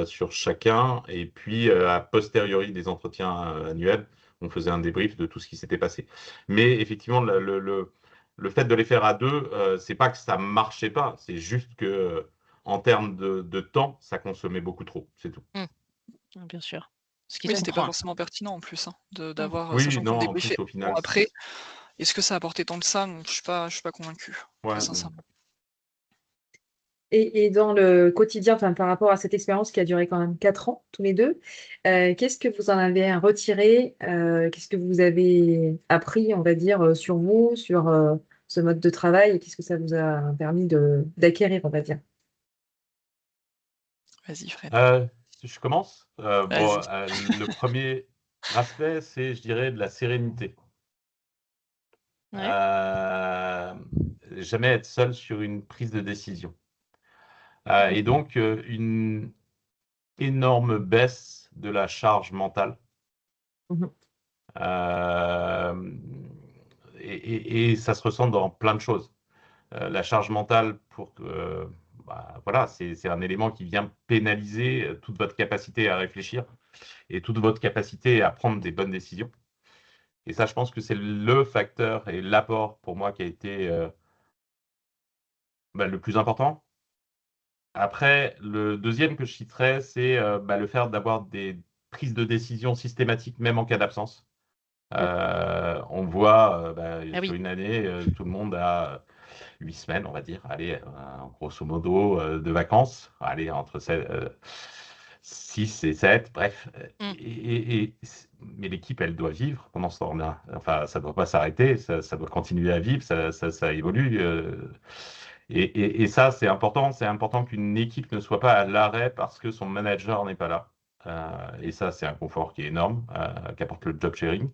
sur chacun, et puis a posteriori des entretiens annuels, on faisait un débrief de tout ce qui s'était passé. Mais effectivement, le fait de les faire à deux, c'est pas que ça marchait pas, c'est juste que en termes de temps, ça consommait beaucoup trop, c'est tout. Bien sûr. Ce qui Oui, se c'était pas comprend. forcément pertinent en plus, hein, Mmh. d'avoir, Oui, sachant non, qu'on en débriefait plus, au un an final, après. Est-ce que ça a apporté tant que ça? Je suis pas convaincu, très ouais, non. sincèrement. Et dans le quotidien, enfin, par rapport à cette expérience qui a duré quand même 4 ans, tous les deux, qu'est-ce que vous en avez retiré? Qu'est-ce que vous avez appris, on va dire, sur vous, sur ce mode de travail, et qu'est-ce que ça vous a permis d'acquérir, on va dire? Vas-y Fred, Euh, je commence. Bon, vas-y. le premier aspect, c'est, je dirais, de la sérénité. Ouais. Euh, Jamais être seul sur une prise de décision. Et donc, une énorme baisse de la charge mentale. Mhm. Euh, et ça se ressent dans plein de choses. La charge mentale, voilà, c'est un élément qui vient pénaliser toute votre capacité à réfléchir et toute votre capacité à prendre des bonnes décisions. Et ça, je pense que c'est le facteur et l'apport pour moi qui a été le plus important. Après, le deuxième que je citerai, c'est le fait d'avoir des prises de décision systématiques, même en cas d'absence. On voit Ah sur oui. une année, tout le monde a 8 semaines, on va dire, allez, grosso modo, de vacances, allez, entre 6 et 7, bref. Mmh. Mais l'équipe, elle doit vivre pendant ce temps-là. Enfin, ça ne doit pas s'arrêter, ça doit continuer à vivre, ça évolue. Et ça, c'est important. C'est important qu'une équipe ne soit pas à l'arrêt parce que son manager n'est pas là. Et ça, c'est un confort qui est énorme, qu'apporte le job sharing.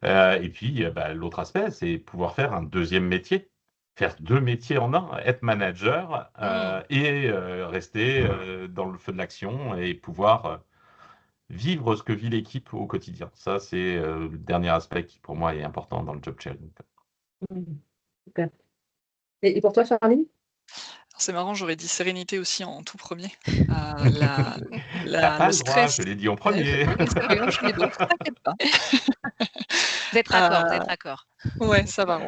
Et puis, l'autre aspect, c'est pouvoir faire un deuxième métier, faire deux métiers en un, être manager Mmh. et rester dans le feu de l'action et pouvoir vivre ce que vit l'équipe au quotidien. Ça, c'est le dernier aspect qui, pour moi, est important dans le job sharing. Mhm. Super. Et pour toi, Charline? C'est marrant, j'aurais dit sérénité aussi en tout premier. La T'as la pas le le droit, stress. je l'ai dit en Ouais, premier. oui, c'est vrai, je l'ai donc, t'inquiète pas. Vous êtes raccord, vous êtes raccord. Ouais, ça va,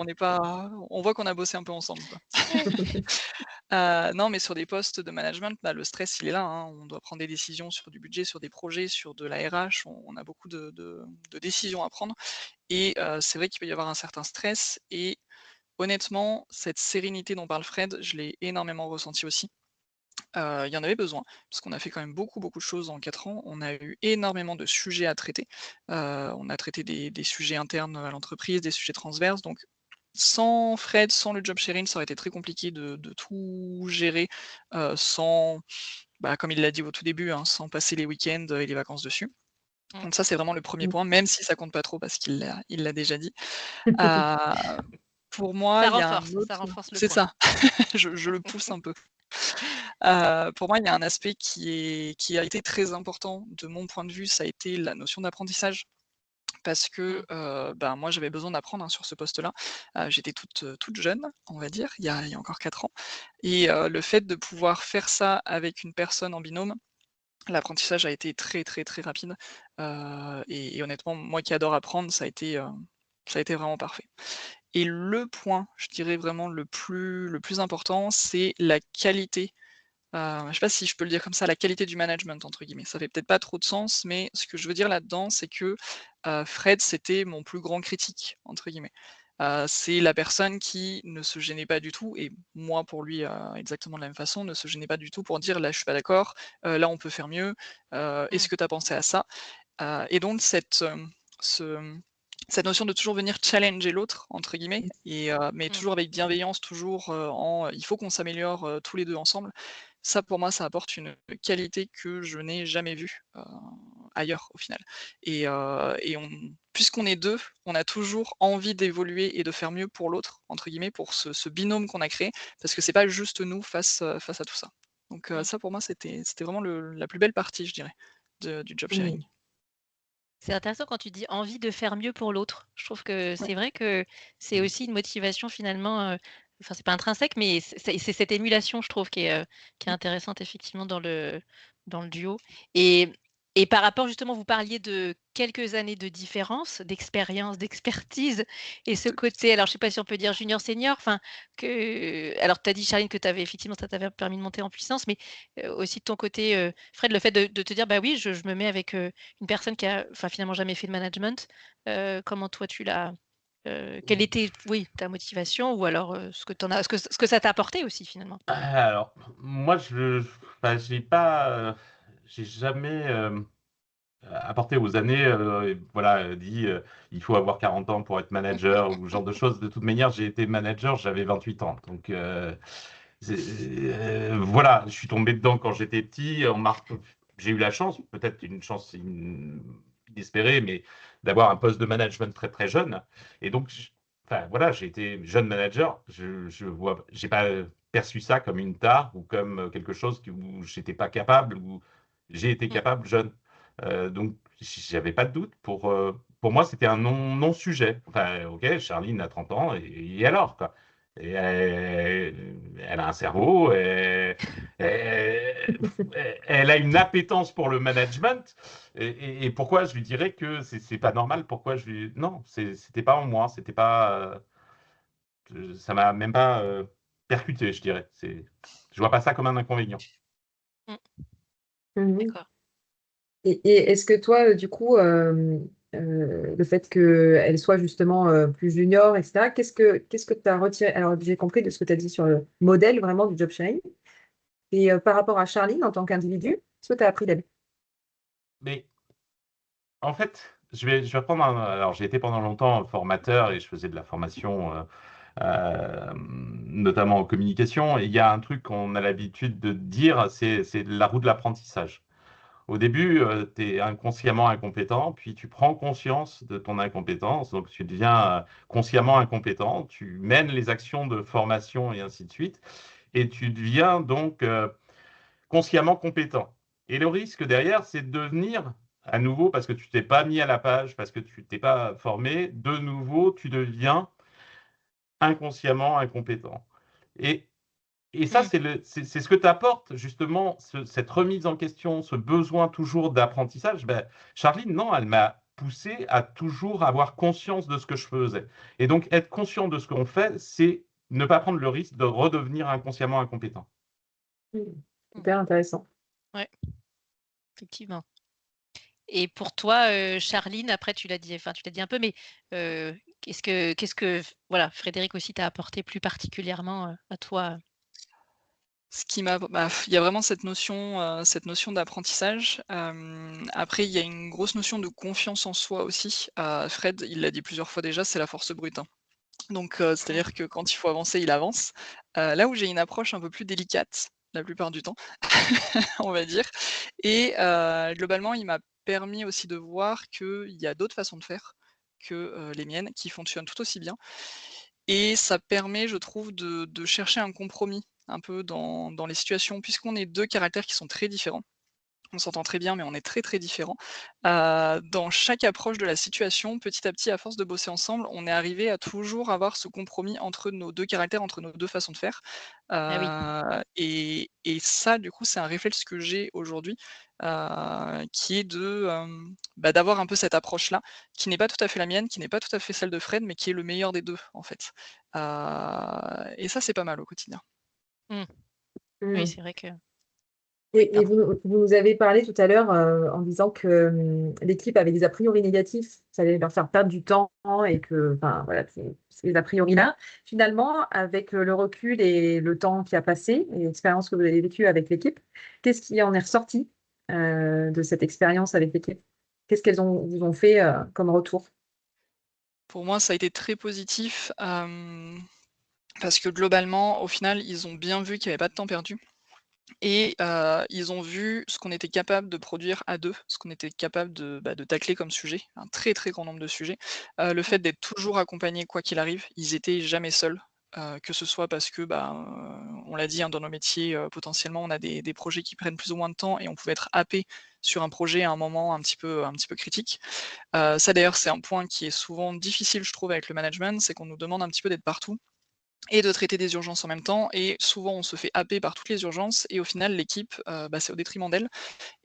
on voit qu'on a bossé un peu ensemble, quoi. Non, mais sur des postes de management, le stress, il est là, hein. On doit prendre des décisions sur du budget, sur des projets, sur de la RH. On a beaucoup de décisions à prendre, et c'est vrai qu'il peut y avoir un certain stress, et honnêtement, cette sérénité dont parle Fred, je l'ai énormément ressentie aussi. Il y en avait besoin, parce qu'on a fait quand même beaucoup, beaucoup de choses en 4 ans. On a eu énormément de sujets à traiter. On a traité des sujets internes à l'entreprise, des sujets transverses, donc sans Fred, sans le job sharing, ça aurait été très compliqué de tout gérer, sans, comme il l'a dit au tout début, hein, sans passer les week-ends et les vacances dessus. Mmh. Donc ça, c'est vraiment le premier Mhm. point, même si ça compte pas trop parce il l'a déjà dit. Heu, pour moi, il y a un Ça autre. renforce le C'est point. ça, je le pousse un peu. Pour moi, il y a un aspect qui a été très important de mon point de vue, ça a été la notion d'apprentissage. Parce que, Mmh. moi, j'avais besoin d'apprendre, hein, sur ce poste-là. J'étais toute jeune, on va dire, il y a encore 4 ans, et le fait de pouvoir faire ça avec une personne en binôme, l'apprentissage a été très, très, très rapide. Et honnêtement, moi qui adore apprendre, ça a été, Ça a été vraiment parfait. Et le point, je dirais vraiment le plus important, c'est la qualité. Je sais pas si je peux le dire comme ça, la qualité du management entre guillemets. Ça fait peut-être pas trop de sens, mais ce que je veux dire là-dedans, c'est que, Fred, c'était mon plus grand critique entre guillemets. C'est la personne qui ne se gênait pas du tout et moi pour lui, exactement de la même façon, ne se gênait pas du tout pour dire: «Là, je suis pas d'accord, là, on peut faire mieux, Mmh. est-ce que tu as pensé à ça?» Et donc ce cette notion de toujours venir «challenger l'autre» entre guillemets et mais Mmh. toujours avec bienveillance, toujours, il faut qu'on s'améliore, tous les 2 ensemble. Ça pour moi, ça apporte une qualité que je n'ai jamais vue, ailleurs au final et puisqu'on est 2, on a toujours envie d'évoluer et de faire mieux pour l'autre entre guillemets, pour ce binôme qu'on a créé, parce que c'est pas juste nous face à tout ça. Donc Mmh. ça pour moi, c'était vraiment la plus belle partie, je dirais, du job sharing. Mmh. C'est intéressant quand tu dis envie de faire mieux pour l'autre. Je trouve que Ouais. c'est vrai que c'est aussi une motivation finalement, enfin c'est pas intrinsèque, mais c'est cette émulation je trouve qui est intéressante effectivement dans le duo et et par rapport justement vous parliez de quelques années de différence, d'expérience, d'expertise et ce côté alors je sais pas si on peut dire junior senior, enfin que alors tu as dit Charline que tu avais effectivement ça t'avait permis de monter en puissance, mais, aussi de ton côté, Fred, le fait de te dire: «Bah oui, je me mets avec, une personne qui a, enfin, finalement jamais fait de management, comment toi tu l'as, quelle était, oui, ta motivation ou alors, ce que tu as ce que ça t'a apporté aussi finalement? Alors, moi, enfin, j'ai jamais, apporté aux années, voilà, dit, «Il faut avoir 40 ans pour être manager» ou ce genre de choses. De toute manière, j'ai été manager, j'avais 28 ans. Donc, voilà, je suis tombé dedans quand j'étais petit. J'ai eu la chance, peut-être une chance inespérée, mais d'avoir un poste de management très, très jeune. Et donc, enfin, voilà, j'ai été jeune manager. J'ai pas perçu ça comme une tare ou comme quelque chose où j'étais pas capable, ou j'ai été Mmh, capable jeune. Donc, j'avais pas de doute. Pour moi, c'était un non-sujet. Enfin, ok, Charline a 30 ans, et alors, quoi. Et elle a un cerveau, elle a une appétence pour le management. Et pourquoi je lui dirais que c'est pas normal? Pourquoi je lui... Non, c'était pas en moi, c'était pas, ça m'a même pas percuté, je dirais. Je vois pas ça comme un inconvénient. mmh, Mmh. d'accord. Et est-ce que toi, du coup, le fait qu'elle soit justement plus junior, etc., qu'est-ce que tu as retiré? Alors, j'ai compris de ce que tu as dit sur le modèle vraiment du job sharing. Et par rapport à Charline en tant qu'individu, qu'est-ce que tu as appris d'elle? Mais en fait, je vais reprendre alors, j'ai été pendant longtemps formateur et je faisais de la formation, notamment en communication. Et il y a un truc qu'on a l'habitude de dire, c'est la roue de l'apprentissage. Au début, tu es inconsciemment incompétent, puis tu prends conscience de ton incompétence, donc tu deviens consciemment incompétent, tu mènes les actions de formation et ainsi de suite, et tu deviens donc consciemment compétent. Et le risque derrière, c'est de devenir à nouveau, parce que tu t'es pas mis à la page, parce que tu t'es pas formé, de nouveau, tu deviens inconsciemment incompétent. Et et ça, Mmh, c'est ce que t'apporte justement cette remise en question, ce besoin toujours d'apprentissage. Ben, Charline, non, elle m'a poussé à toujours avoir conscience de ce que je faisais. Et donc, être conscient de ce qu'on fait, c'est ne pas prendre le risque de redevenir inconsciemment incompétent. Mmh. mmh, Super intéressant. ouais, effectivement et pour toi, Charline, après tu l'as dit, enfin tu l'as dit un peu, mais, qu'est-ce que voilà, Frédéric aussi t'a apporté plus particulièrement, à toi? Ce qui m'a bah, il y a vraiment cette notion d'apprentissage. Après, il y a une grosse notion de confiance en soi aussi. Fred, il l'a dit plusieurs fois déjà, c'est la force brute, hein. Donc, Mmh, c'est-à-dire que quand il faut avancer, il avance. Là où j'ai une approche un peu plus délicate, la plupart du temps, on va dire et globalement, il m'a permis aussi de voir qu'il y a d'autres façons de faire que, les miennes, qui fonctionnent tout aussi bien et ça permet, je trouve, de chercher un compromis un peu dans les situations puisqu'on est 2 caractères qui sont très différents. On s'entend très bien, mais on est très, très différents. Dans chaque approche de la situation, petit à petit, à force de bosser ensemble, on est arrivé à toujours avoir ce compromis entre nos 2 caractères, entre nos 2 façons de faire. Ah oui. Et ça, du coup, c'est un réflexe que j'ai aujourd'hui, qui est d'avoir un peu cette approche-là, qui n'est pas tout à fait la mienne, qui n'est pas tout à fait celle de Fred, mais qui est le meilleur des 2 en fait. Et ça, c'est pas mal au quotidien. Mmh. Oui, Mm. c'est vrai que Et d'accord. vous nous avez parlé tout à l'heure en disant que l'équipe avait des a priori négatifs, ça allait leur faire perdre du temps et que, enfin, voilà, ces a priori-là. Finalement, avec le recul et le temps qui a passé et l'expérience que vous avez vécue avec l'équipe, qu'est-ce qui en est ressorti de cette expérience avec l'équipe? Qu'est-ce qu'elles vous ont fait comme retour? Pour moi, ça a été très positif, parce que globalement, au final, ils ont bien vu qu'il y avait pas de temps perdu. Et ils ont vu ce qu'on était capable de produire à 2, ce qu'on était capable de tacler comme sujet, un très, très grand nombre de sujets. Le Mmh. fait d'être toujours accompagnés quoi qu'il arrive, ils étaient jamais seuls, que ce soit parce que, on l'a dit, hein, dans nos métiers, potentiellement, on a des projets qui prennent plus ou moins de temps et on pouvait être happé sur un projet à un moment un petit peu critique. Ça d'ailleurs, c'est un point qui est souvent difficile, je trouve, avec le management, c'est qu'on nous demande un petit peu d'être partout et de traiter des urgences en même temps et souvent on se fait happer par toutes les urgences et au final l'équipe, c'est au détriment d'elle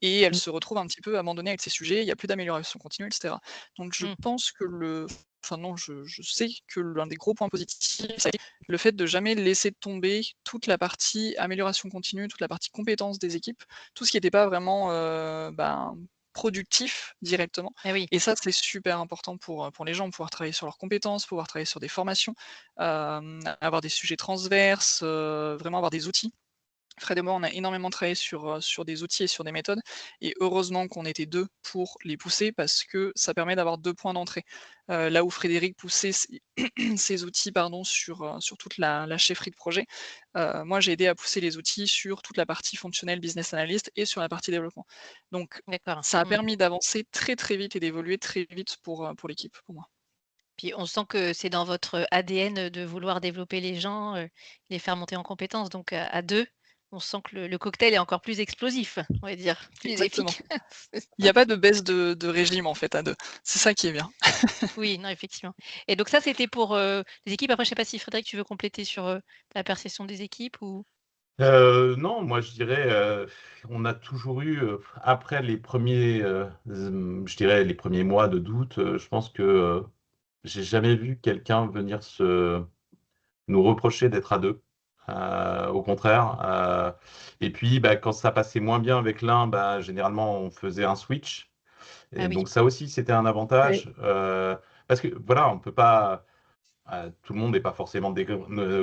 et elle se retrouve un petit peu abandonnée avec ces sujets, il y a plus d'amélioration continue et cetera. Donc je Mmh. pense que enfin non, je sais que l'un des gros points positifs, c'est le fait de jamais laisser tomber toute la partie amélioration continue, toute la partie compétence des équipes, tout ce qui était pas vraiment, productif directement Ah oui. et ça, c'est super important pour les gens, pouvoir travailler sur leurs compétences, pouvoir travailler sur des formations, avoir des sujets transverses, vraiment avoir des outils. Fred et moi, on a énormément travaillé sur des outils et sur des méthodes et heureusement qu'on était 2 pour les pousser parce que ça permet d'avoir 2 points d'entrée. Là où Frédéric poussait ses ses outils pardon sur toute la chefferie de projet, moi j'ai aidé à pousser les outils sur toute la partie fonctionnelle business analyst et sur la partie développement. Donc D'accord. ça a Mmh. permis d'avancer très, très vite et d'évoluer très vite pour l'équipe, pour moi. Puis on sent que c'est dans votre ADN de vouloir développer les gens, les faire monter en compétences. Donc à 2, on sent que le cocktail est encore plus explosif, on va dire, plus Exactement. efficace. Il y a pas de baisse de régime en fait à 2. C'est ça qui est bien. Oui, non, effectivement. Et donc ça, c'était pour, les équipes. Après, je sais pas si Frédéric, tu veux compléter sur, la perception des équipes ou? Non, moi je dirais, on a toujours eu, après les premiers, je dirais les premiers mois de doute, je pense que j'ai jamais vu quelqu'un venir nous reprocher d'être à deux. Au contraire. Et puis, quand ça passait moins bien avec l'un, généralement on faisait un switch. Ah Et oui. donc ça aussi, c'était un Oui. avantage. Parce que voilà, on peut pas. Tout le monde n'est pas forcément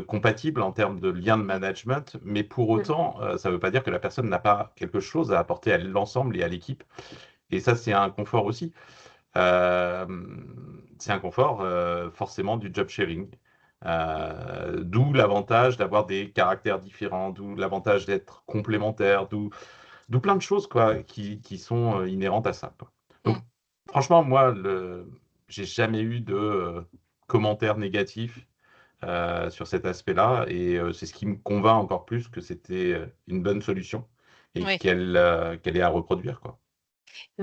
compatible en termes de lien de Mmh. management, mais pour Mm. autant, ça ne veut pas dire que la personne n'a pas quelque chose à apporter à l'ensemble et à l'équipe. Et ça, c'est un confort aussi. Euh, c'est un confort forcément du job sharing. Mmh. D'où l'avantage d'avoir des caractères différents, d'où l'avantage d'être complémentaire, d'où plein de choses quoi, qui sont inhérentes à ça, quoi. Mmh. Donc, franchement, moi, j'ai jamais eu de commentaires négatifs sur cet aspect-là, et c'est ce qui me convainc encore plus que c'était une bonne solution et Oui. qu'elle est à reproduire, quoi.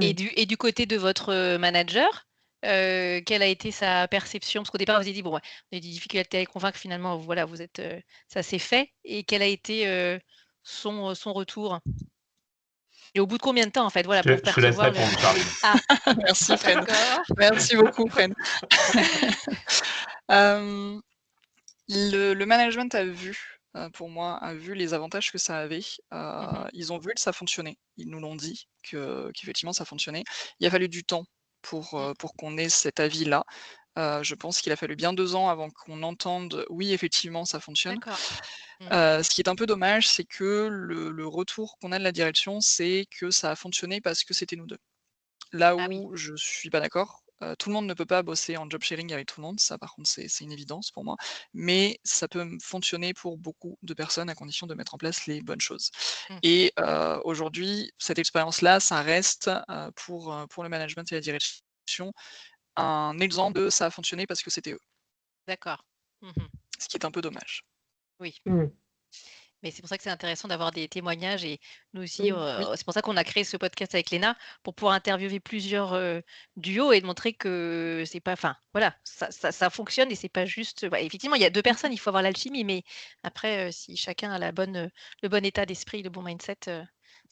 Et Mm. du côté de votre, manager, quelle a été sa perception? Parce qu'au départ, vous avez dit: «Bon, ouais, on a eu des difficultés à les convaincre». Finalement, voilà, vous êtes, ça s'est fait. Et quel a été, son retour? Et au bout de combien de temps, en fait? Voilà, pour Je te laisse percevoir le répondre, Charline. ah, Merci Fred. d'accord. Merci beaucoup Fred. Hem, le management a vu, pour moi, a vu les avantages que ça avait. Mmh. Ils ont vu que ça fonctionnait. Ils nous l'ont dit qu'effectivement ça fonctionnait. Il a fallu du temps Mmh. pour qu'on ait cet avis-là. Je pense qu'il a fallu bien 2 ans avant qu'on entende: «Oui, effectivement, ça fonctionne». D'accord. Mmh. Ce qui est un peu dommage, c'est que le retour qu'on a de la direction, c'est que ça a fonctionné parce que c'était nous 2. Là Ah oui. où je suis pas d'accord, tout le monde ne peut pas bosser en job sharing avec tout le monde, ça par contre c'est une évidence pour moi, mais ça peut fonctionner pour beaucoup de personnes à condition de mettre en place les bonnes choses Mmh. et aujourd'hui, cette expérience-là, ça reste, pour le management et la direction, un exemple de ça a fonctionné parce que c'était eux, D'accord. Mmh. ce qui est un peu dommage. Oui. Mm. Mais c'est pour ça que c'est intéressant d'avoir des témoignages et nous aussi, Oui, c'est pour ça qu'on a créé ce podcast avec Léna, pour pouvoir interviewer plusieurs, duos et de montrer que c'est pas enfin, voilà, ça fonctionne et c'est pas juste bah, effectivement, il y a 2 personnes, il faut avoir l'alchimie, mais après, si chacun a le bon état d'esprit, le bon mindset,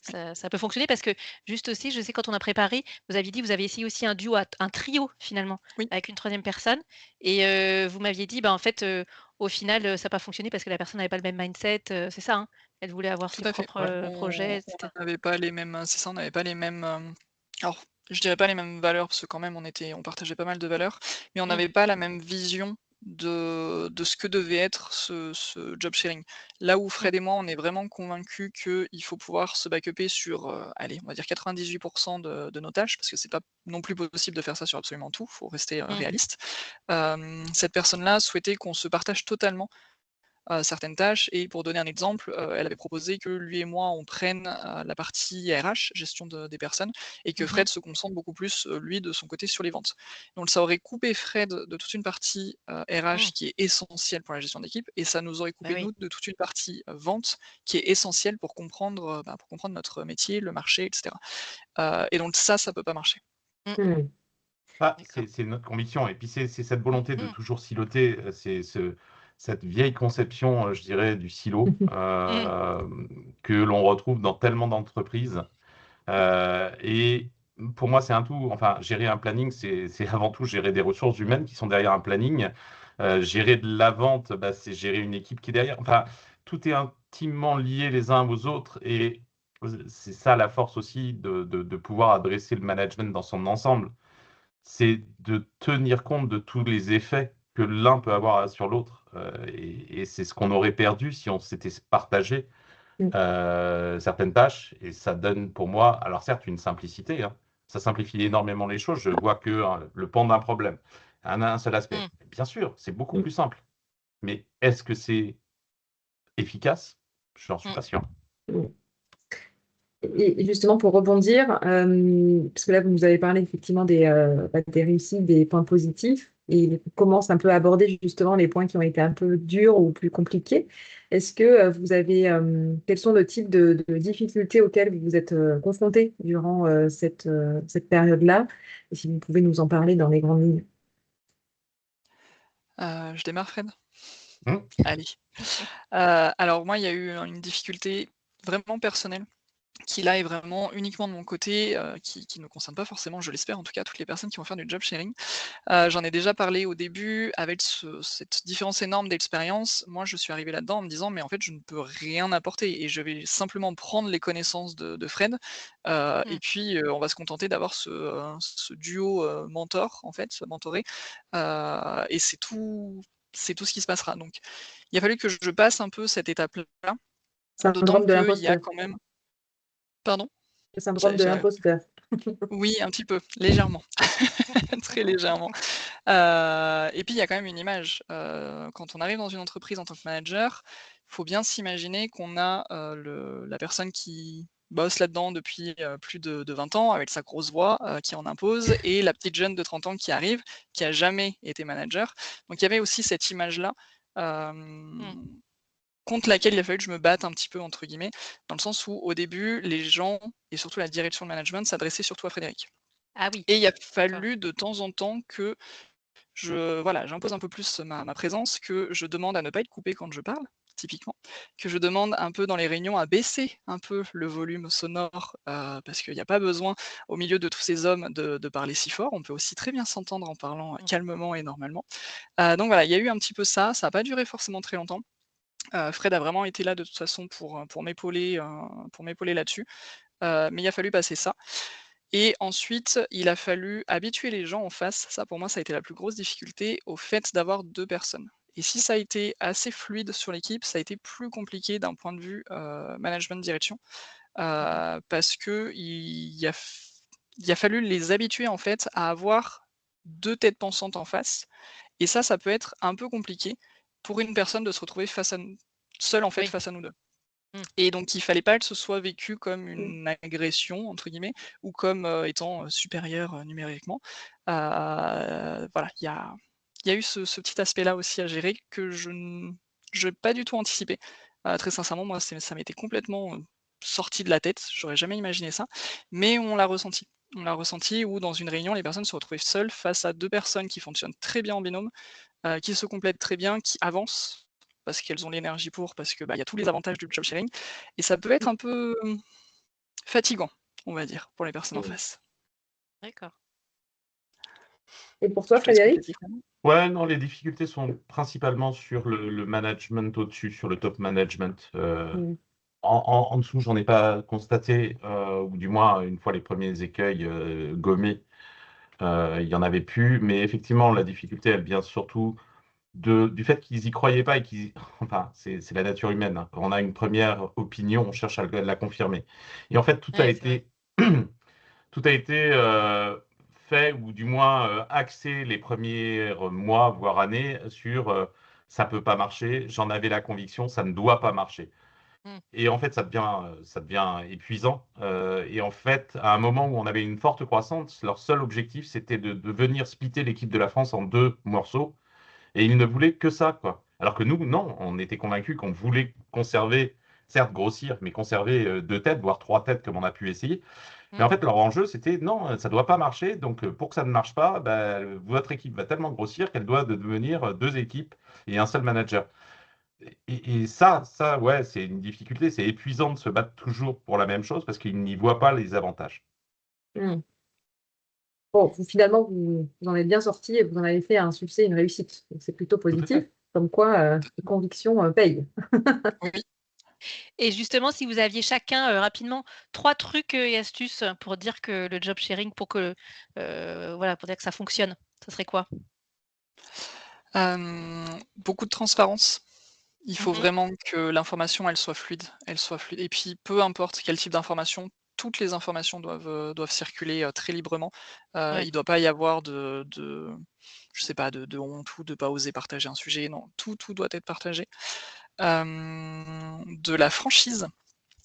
ça peut fonctionner parce que juste aussi, je sais quand on a préparé, vous aviez dit, vous avez essayé aussi un duo à un trio finalement, oui, avec une troisième personne et vous m'aviez dit, bah, en fait, au final, ça n'a pas fonctionné parce que la personne n'avait pas le même mindset, c'est ça, hein? Elle voulait avoir tout ses à fait. propres, Ouais. projets et On cetera. n'avait pas les mêmes, c'est ça, on n'avait pas les mêmes, alors je dirais pas les mêmes valeurs parce que quand même on partageait pas mal de valeurs, mais on Mmh. n'avait pas la même vision de ce que devait être ce job sharing. Là où Mmh. Fred et moi, on est vraiment convaincus qu'il faut pouvoir se backuper sur, allez, on va dire 98 de nos tâches, parce que c'est pas non plus possible de faire ça sur absolument tout, faut rester, Mmh. réaliste. Cette personne-là souhaitait qu'on se partage totalement certaines tâches et pour donner un exemple, elle avait proposé que lui et moi on prenne, la partie RH, gestion des personnes et que Mmh. Fred se concentre beaucoup plus, lui de son côté sur les ventes. Donc ça aurait coupé Fred de toute une partie, Mmh. RH qui est essentielle pour la gestion d'équipe et ça nous aurait Bah coupé oui. nous de toute une partie, vente qui est essentielle pour comprendre notre métier, le marché et cetera. Et donc ça peut pas marcher. Mmh. Hmm. Ah, D'accord. c'est notre conviction. Et puis c'est cette volonté de Mmh. toujours siloter, cette vieille conception, je dirais, du silo, Mmh. que l'on retrouve dans tellement d'entreprises. Et pour moi, c'est un tout. Enfin, gérer un planning, c'est avant tout gérer des ressources humaines qui sont derrière un planning. Gérer de la vente, bah, c'est gérer une équipe qui est derrière. Enfin, tout est intimement lié les uns aux autres. Et c'est ça la force aussi de pouvoir adresser le management dans son ensemble. C'est de tenir compte de tous les effets que l'un peut avoir sur l'autre. Et c'est ce qu'on aurait perdu si on s'était partagé certaines tâches. Et ça donne pour moi, alors certes, une simplicité, hein. Ça simplifie énormément les choses. Je vois que le pan d'un problème, un seul aspect. Mmh. Bien sûr, c'est beaucoup plus simple. Mais est-ce que c'est efficace? Je n'en suis Mmh. pas sûr. Et justement, pour rebondir, parce que là, vous nous avez parlé effectivement des réussites, des points positifs, et on commence un peu à aborder justement les points qui ont été un peu durs ou plus compliqués. Est-ce que vous avez, quels sont le type de difficultés auxquelles vous vous êtes confrontés durant cette période-là? Et si vous pouvez nous en parler dans les grandes lignes. Je démarre Fred? Hmm. Allez. Alors moi, il y a eu une difficulté vraiment personnelle qui là est vraiment uniquement de mon côté, qui ne concerne pas forcément, je l'espère en tout cas, toutes les personnes qui vont faire du job sharing. J'en ai déjà parlé au début avec cette différence énorme d'expérience. Moi, je suis arrivé là-dedans en me disant: «Mais en fait, je ne peux rien apporter et je vais simplement prendre les connaissances de Fred, et Mmh. puis, on va se contenter d'avoir ce duo, mentor en fait, mentoré, et c'est tout ce qui se passera». Donc il a fallu que je passe un peu cette étape-là, d'autant Syndrome de qu'il y a l'imposteur. quand même pardon? Le syndrome de J'ai l'imposteur. Oui, un petit peu, légèrement, très légèrement. Et puis il y a quand même une image, quand on arrive dans une entreprise en tant que manager, il faut bien s'imaginer qu'on a, la personne qui bosse là-dedans depuis, plus de 20 ans avec sa grosse voix, qui en impose et la petite jeune de 30 ans qui arrive, qui a jamais été manager. Donc il y avait aussi cette image-là, Mmh. hem contre laquelle il a fallu que je me «batte» un petit peu entre guillemets, dans le sens où au début, les gens et surtout la direction de management s'adressaient surtout à Frédéric. Ah oui, Et il a d'accord. fallu de temps en temps que voilà, j'impose un peu plus ma présence, que je demande à ne pas être coupé quand je parle, typiquement, que je demande un peu dans les réunions à baisser un peu le volume sonore, parce qu'il y a pas besoin, au milieu de tous ces hommes, de parler si fort. On peut aussi très bien s'entendre en parlant, Mmh. calmement et normalement. Donc voilà, il y a eu un petit peu ça, ça a pas duré forcément très longtemps. Fred a vraiment été là de toute façon pour m'épauler là-dessus, mais il a fallu passer ça et ensuite il a fallu habituer les gens en face. Ça pour moi, ça a été la plus grosse difficulté au fait d'avoir 2 personnes et si ça a été assez fluide sur l'équipe, ça a été plus compliqué d'un point de vue, management direction, Mmh. parce qu'il a fallu les habituer en fait à avoir 2 têtes pensantes en face et ça peut être un peu compliqué pour une personne de se retrouver face à n seule en fait Oui. face à nous 2. Mmh. Et donc il fallait pas que ce soit vécu comme Mm. une «agression» entre guillemets ou comme, étant, supérieur, numériquement. Voilà, il y a eu ce petit aspect-là aussi à gérer que je n'ai pas du tout anticipé. Très sincèrement, moi, ça m'était complètement sorti de la tête. J'aurais jamais imaginé ça. Mais on l'a ressenti. On l'a ressenti où dans une réunion, les personnes se retrouvaient seules face à 2 personnes qui fonctionnent très bien en binôme, qui se complètent très bien, qui avancent parce qu'elles ont l'énergie pour, parce que, il y a tous les avantages du job sharing et ça peut être un peu, fatigant, on va dire, pour les personnes en Mmh. face. D'accord. Et pour toi, Je te laisse Frédéric? compléter, Clément. Ouais, non, les difficultés sont principalement sur le management au-dessus, sur le top management. Mmh. En dessous, j'en ai pas constaté, ou du moins, une fois les premiers écueils gommés, il y en avait plus. Mais effectivement, la difficulté, elle vient surtout du fait qu'ils y croyaient pas et qu'ils, enfin, c'est la nature humaine, hein. Quand on a une première opinion, on cherche à la confirmer. Et en fait, tout a Ouais, c'est vrai. été, tout a été fait, ou du moins axé les premiers mois, voire années, sur ça peut pas marcher, j'en avais la conviction, ça ne doit pas marcher. Mmh. Et en fait, ça devient épuisant. Et en fait, à un moment où on avait une forte croissance, leur seul objectif, c'était de venir splitter l'équipe de la France en 2 morceaux. Et ils ne voulaient que ça, quoi. Alors que nous, non, on était convaincus qu'on voulait conserver, certes grossir, mais conserver 2 têtes, voire 3 têtes, comme on a pu essayer. Mais Mmh. en fait, leur enjeu, c'était non, ça ne doit pas marcher. Donc, pour que ça ne marche pas, votre équipe va tellement grossir qu'elle doit devenir 2 équipes et un seul manager. Et ça, ouais, c'est une difficulté. C'est épuisant de se battre toujours pour la même chose parce qu'ils n'y voient pas les avantages. Mmh. Bon, finalement, vous en êtes bien sortis et vous en avez fait un succès, une réussite. Donc, c'est plutôt Tout à positif, fait. comme quoi les convictions payent. Oui. Et justement, si vous aviez chacun, rapidement 3 trucs, et astuces pour dire que le job sharing pour que, voilà, pour dire que ça fonctionne, ça serait quoi? Beaucoup de transparence. Il faut Mmh. vraiment que l'information, elle soit fluide et puis peu importe quel type d'information, toutes les informations doivent circuler, très librement. Ouais. Il doit pas y avoir je sais pas, de honte ou de pas oser partager un sujet. Non, tout doit être partagé. De la franchise.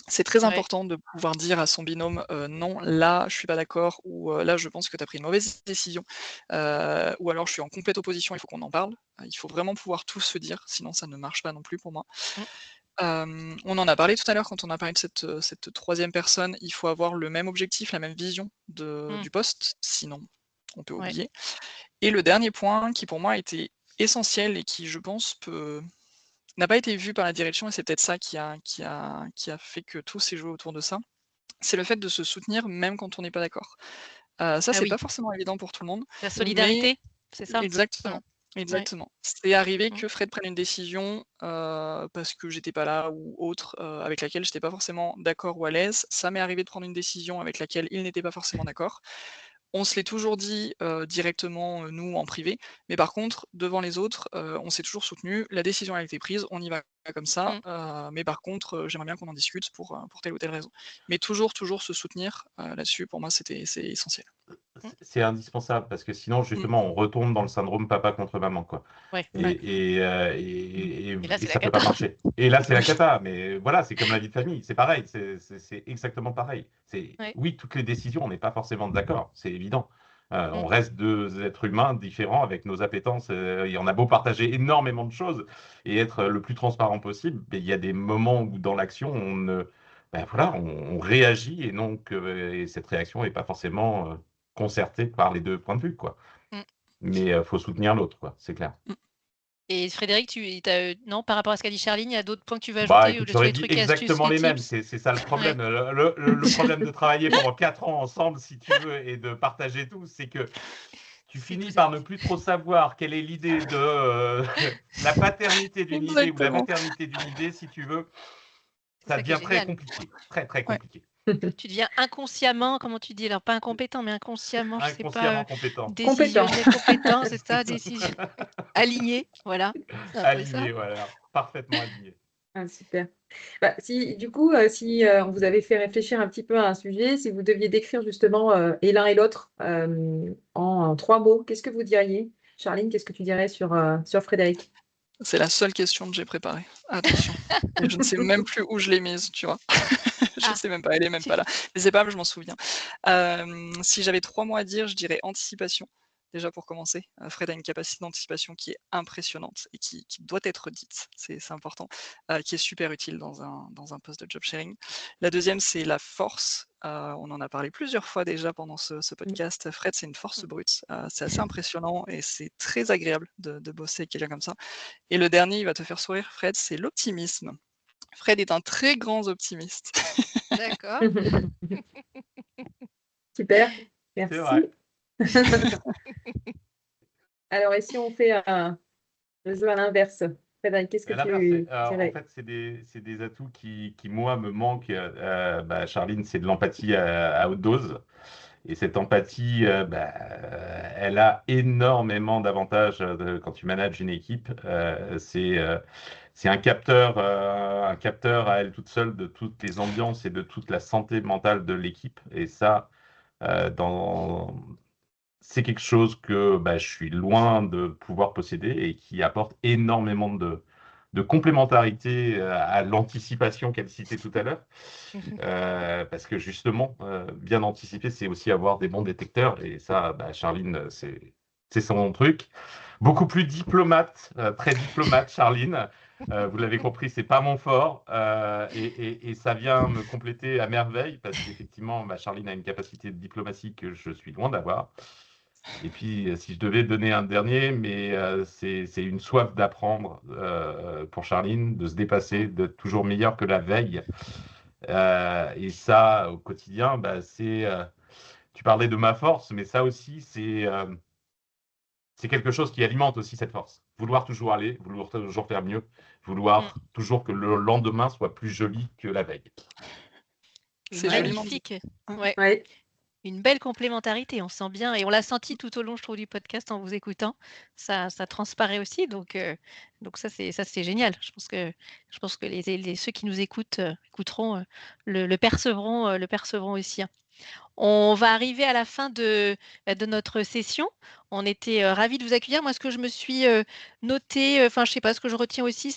C'est très Ouais. important de pouvoir dire à son binôme, «Non, là, je suis pas d'accord» ou «Là, je pense que tu as pris une mauvaise décision», ou alors «Je suis en complète opposition, il faut qu'on en parle». Il faut vraiment pouvoir tout se dire, sinon ça ne marche pas non plus pour moi. Mmh. On en a parlé tout à l'heure quand on a parlé de cette 3e personne, il faut avoir le même objectif, la même vision Mmh. du poste, sinon on peut Ouais. oublier. Et le dernier point qui pour moi était essentiel et qui je pense n'a pas été vu par la direction et c'est peut-être ça qui a fait que tout s'est joué autour de ça, c'est le fait de se soutenir même quand on n'est pas d'accord. Ça, Ah c'est oui, pas forcément évident pour tout le monde, la mais solidarité, c'est ça? Mmh. exactement, Ouais. exactement. C'est arrivé Mmh. que Fred prenne une décision, parce que j'étais pas là ou autre, avec laquelle j'étais pas forcément d'accord ou à l'aise. Ça m'est arrivé de prendre une décision avec laquelle il n'était pas forcément d'accord. On se l'est toujours dit, directement, nous, en privé, mais par contre, devant les autres, on s'est toujours soutenu. La décision a été prise, on y va comme ça, Mmh. mais par contre, j'aimerais bien qu'on en discute pour telle ou telle raison. Mais toujours, toujours se soutenir, là-dessus, pour moi, c'est essentiel. Mmh. C'est indispensable parce que sinon, Mmh. justement, on retombe dans le syndrome papa contre maman, quoi. Ouais. Ouais. Et là, Et c'est la ça peut pas cata. marcher. Et là, c'est la Oui. cata. Mais voilà, c'est comme la vie de famille. C'est pareil. C'est exactement pareil. Ouais. Oui, toutes les décisions, on n'est pas forcément d'accord. C'est évident. On Mmh. reste 2 êtres humains différents avec nos appétences. Et on a beau partager énormément de choses et être le plus transparent possible, mais il y a des moments où dans l'action, voilà, on réagit et donc et cette réaction n'est pas forcément concertée par les 2 points de vue, quoi. Mmh. Mais faut soutenir l'autre, quoi, c'est clair. Mmh. Et Frédéric, non, par rapport à ce qu'a dit Charline, il y a d'autres points que tu veux Bah, ajouter ou écoute, sur j'aurais les dit trucs et astuces, exactement les les mêmes, tips? c'est ça le Ouais. problème. Le problème de travailler pendant 4 ans ensemble, si tu veux, et de partager tout, c'est que tu C'est finis vous par êtes ne plus trop savoir quelle est l'idée de la paternité d'une idée ou la Exactement. maternité d'une idée, si tu veux. c'est Ça ça qui est devient très génial. compliqué, très, très Ouais. compliqué. Tu deviens inconsciemment, comment tu dis? Alors pas incompétent, mais inconsciemment, je sais pas, Inconsciemment compétent. Compétent. décisionnel, compétent, c'est ça, aligné, voilà, c'est un peu ça. Aligné, voilà, parfaitement aligné. Ah, super. Bah, si, du coup, si on vous avait fait réfléchir un petit peu à un sujet, si vous deviez décrire justement et l'un et l'autre en 3 mots, qu'est-ce que vous diriez? Charline, qu'est-ce que tu dirais sur Frédéric? C'est la seule question que j'ai préparée. Attention. Et je ne sais même plus où je l'ai mise, tu vois? Je Ah, sais même pas, elle est même tu pas là. Mais c'est pas grave, je m'en souviens. Si j'avais 3 mots à dire, je dirais anticipation. déjà pour commencer. Fred a une capacité d'anticipation qui est impressionnante et qui doit être dite, c'est important, qui est super utile dans un poste de job sharing. La deuxième, c'est la force. On en a parlé plusieurs fois déjà pendant ce podcast. Fred, c'est une force brute. C'est assez impressionnant et c'est très agréable de bosser avec quelqu'un comme ça. Et le dernier, il va te faire sourire, Fred, c'est l'optimisme. Fred est un très grand optimiste. D'accord. Super, C'est merci. vrai. Alors, et si on fait le jeu à l'inverse, Frédéric, qu'est-ce que À l'inverse, tu en dirais? fait, c'est des atouts qui, moi, me manquent. Charline, c'est de l'empathie à haute dose. Et cette empathie, elle a énormément d'avantages quand tu manages une équipe. C'est un capteur à elle toute seule de toutes les ambiances et de toute la santé mentale de l'équipe. Et ça, c'est quelque chose que je suis loin de pouvoir posséder et qui apporte énormément de complémentarité à l'anticipation qu'elle citait tout à l'heure. Parce que justement, bien anticiper, c'est aussi avoir des bons détecteurs. Et ça, Charline, c'est son truc. Beaucoup plus diplomate, très diplomate, Charline. Vous l'avez compris, c'est pas mon fort. Et ça vient me compléter à merveille parce qu'effectivement, Charline a une capacité de diplomatie que je suis loin d'avoir. Et puis, si je devais donner un dernier, mais c'est une soif d'apprendre pour Charline, de se dépasser, d'être toujours meilleur que la veille. Et ça, au quotidien, tu parlais de ma force, mais ça aussi, c'est quelque chose qui alimente aussi cette force. Vouloir toujours aller, vouloir toujours faire mieux, vouloir toujours que le lendemain soit plus joli que la veille. C'est joliment Magnifique. dit. Ouais. Ouais. Une belle complémentarité, on sent bien, et on l'a senti tout au long, je trouve, du podcast en vous écoutant. Ça transparaît aussi, donc ça c'est génial. Je pense que ceux qui nous écouteront le percevront aussi. On va arriver à la fin de notre session. On était ravis de vous accueillir. Moi, ce que je me suis noté, je sais pas, ce que je retiens aussi,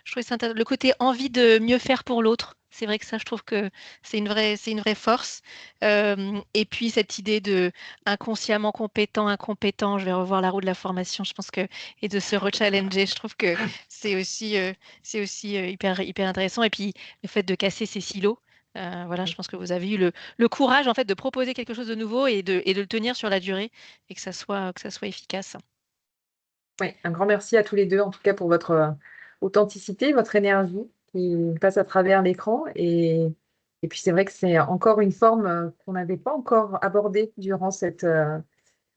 je trouvais ça le côté envie de mieux faire pour l'autre. C'est vrai que ça, je trouve que c'est une vraie force. Et puis cette idée de inconsciemment compétent, incompétent, je vais revoir la roue de la formation, je pense que, et de se rechallenger, je trouve que c'est aussi hyper intéressant. Et puis le fait de casser ces silos. Je pense que vous avez eu le courage en fait de proposer quelque chose de nouveau et de le tenir sur la durée et que ça soit efficace. Ouais, un grand merci à tous les deux, en tout cas, pour votre authenticité, votre énergie qui passe à travers l'écran. Et puis, c'est vrai que c'est encore une forme qu'on n'avait pas encore abordée durant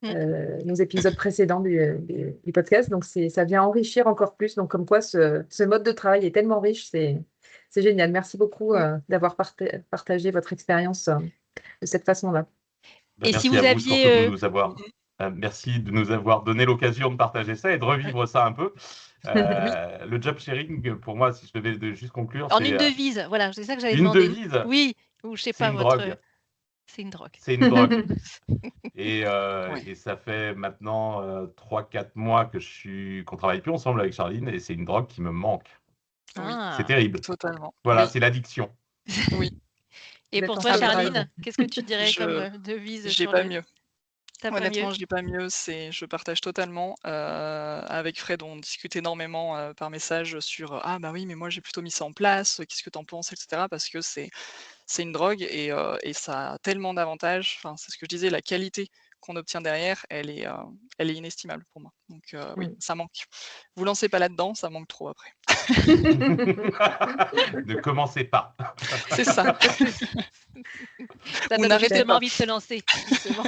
nos épisodes précédents du podcast. Donc, ça vient enrichir encore plus. Donc, comme quoi, ce mode de travail est tellement riche, c'est génial. Merci beaucoup d'avoir partagé votre expérience de cette façon-là. Et Merci si vous à vous aviez, surtout de nous avoir, merci de nous avoir donné l'occasion de partager ça et de revivre ça un peu. Le job sharing, pour moi, si je devais juste conclure, en c'est une devise, voilà, c'est ça que j'allais une demander. devise. Oui, ou je sais C'est pas une votre. drogue. C'est une drogue. C'est une drogue. Et Ouais. ça fait maintenant 3-4 mois qu'on travaille plus ensemble avec Charline et c'est une drogue qui me manque. Ah. C'est terrible. Totalement. Voilà, Oui. c'est l'addiction. Oui. Et Vous pour êtes toi, en phase Charline, drive. qu'est-ce que tu dirais Je comme devise j'ai sur pas le. mieux. T'as pas Honnêtement, mieux. je dis pas mieux, je partage totalement. Avec Fred, on discute énormément par message sur ah bah oui, mais moi j'ai plutôt mis ça en place, qu'est-ce que t'en penses, etc. Parce que c'est une drogue et ça a tellement d'avantages. Enfin, c'est ce que je disais, la qualité qu'on obtient derrière, elle est inestimable pour moi. Donc oui, ça manque. Vous lancez pas là-dedans, ça manque trop après. Ne commencez pas. C'est ça. Ça Ou donne n'arrêtez justement pas. envie de se lancer. Justement.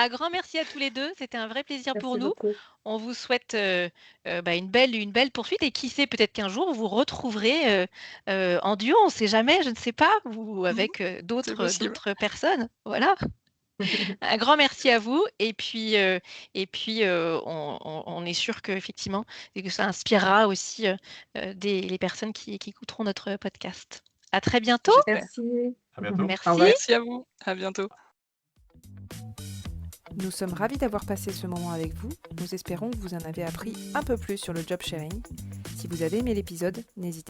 Grand merci à tous les deux. C'était un vrai plaisir pour Merci nous. beaucoup. On vous souhaite une belle poursuite et qui sait, peut-être qu'un jour vous retrouverez en duo, on ne sait jamais, je ne sais pas, ou avec d'autres personnes. Voilà. Un grand merci à vous et puis on est sûr qu'effectivement que ça inspirera aussi les personnes qui écouteront notre podcast. À très bientôt. Merci. À bientôt. Merci. Au revoir. Merci à vous. À bientôt. Nous sommes ravis d'avoir passé ce moment avec vous. Nous espérons que vous en avez appris un peu plus sur le job sharing. Si vous avez aimé l'épisode, n'hésitez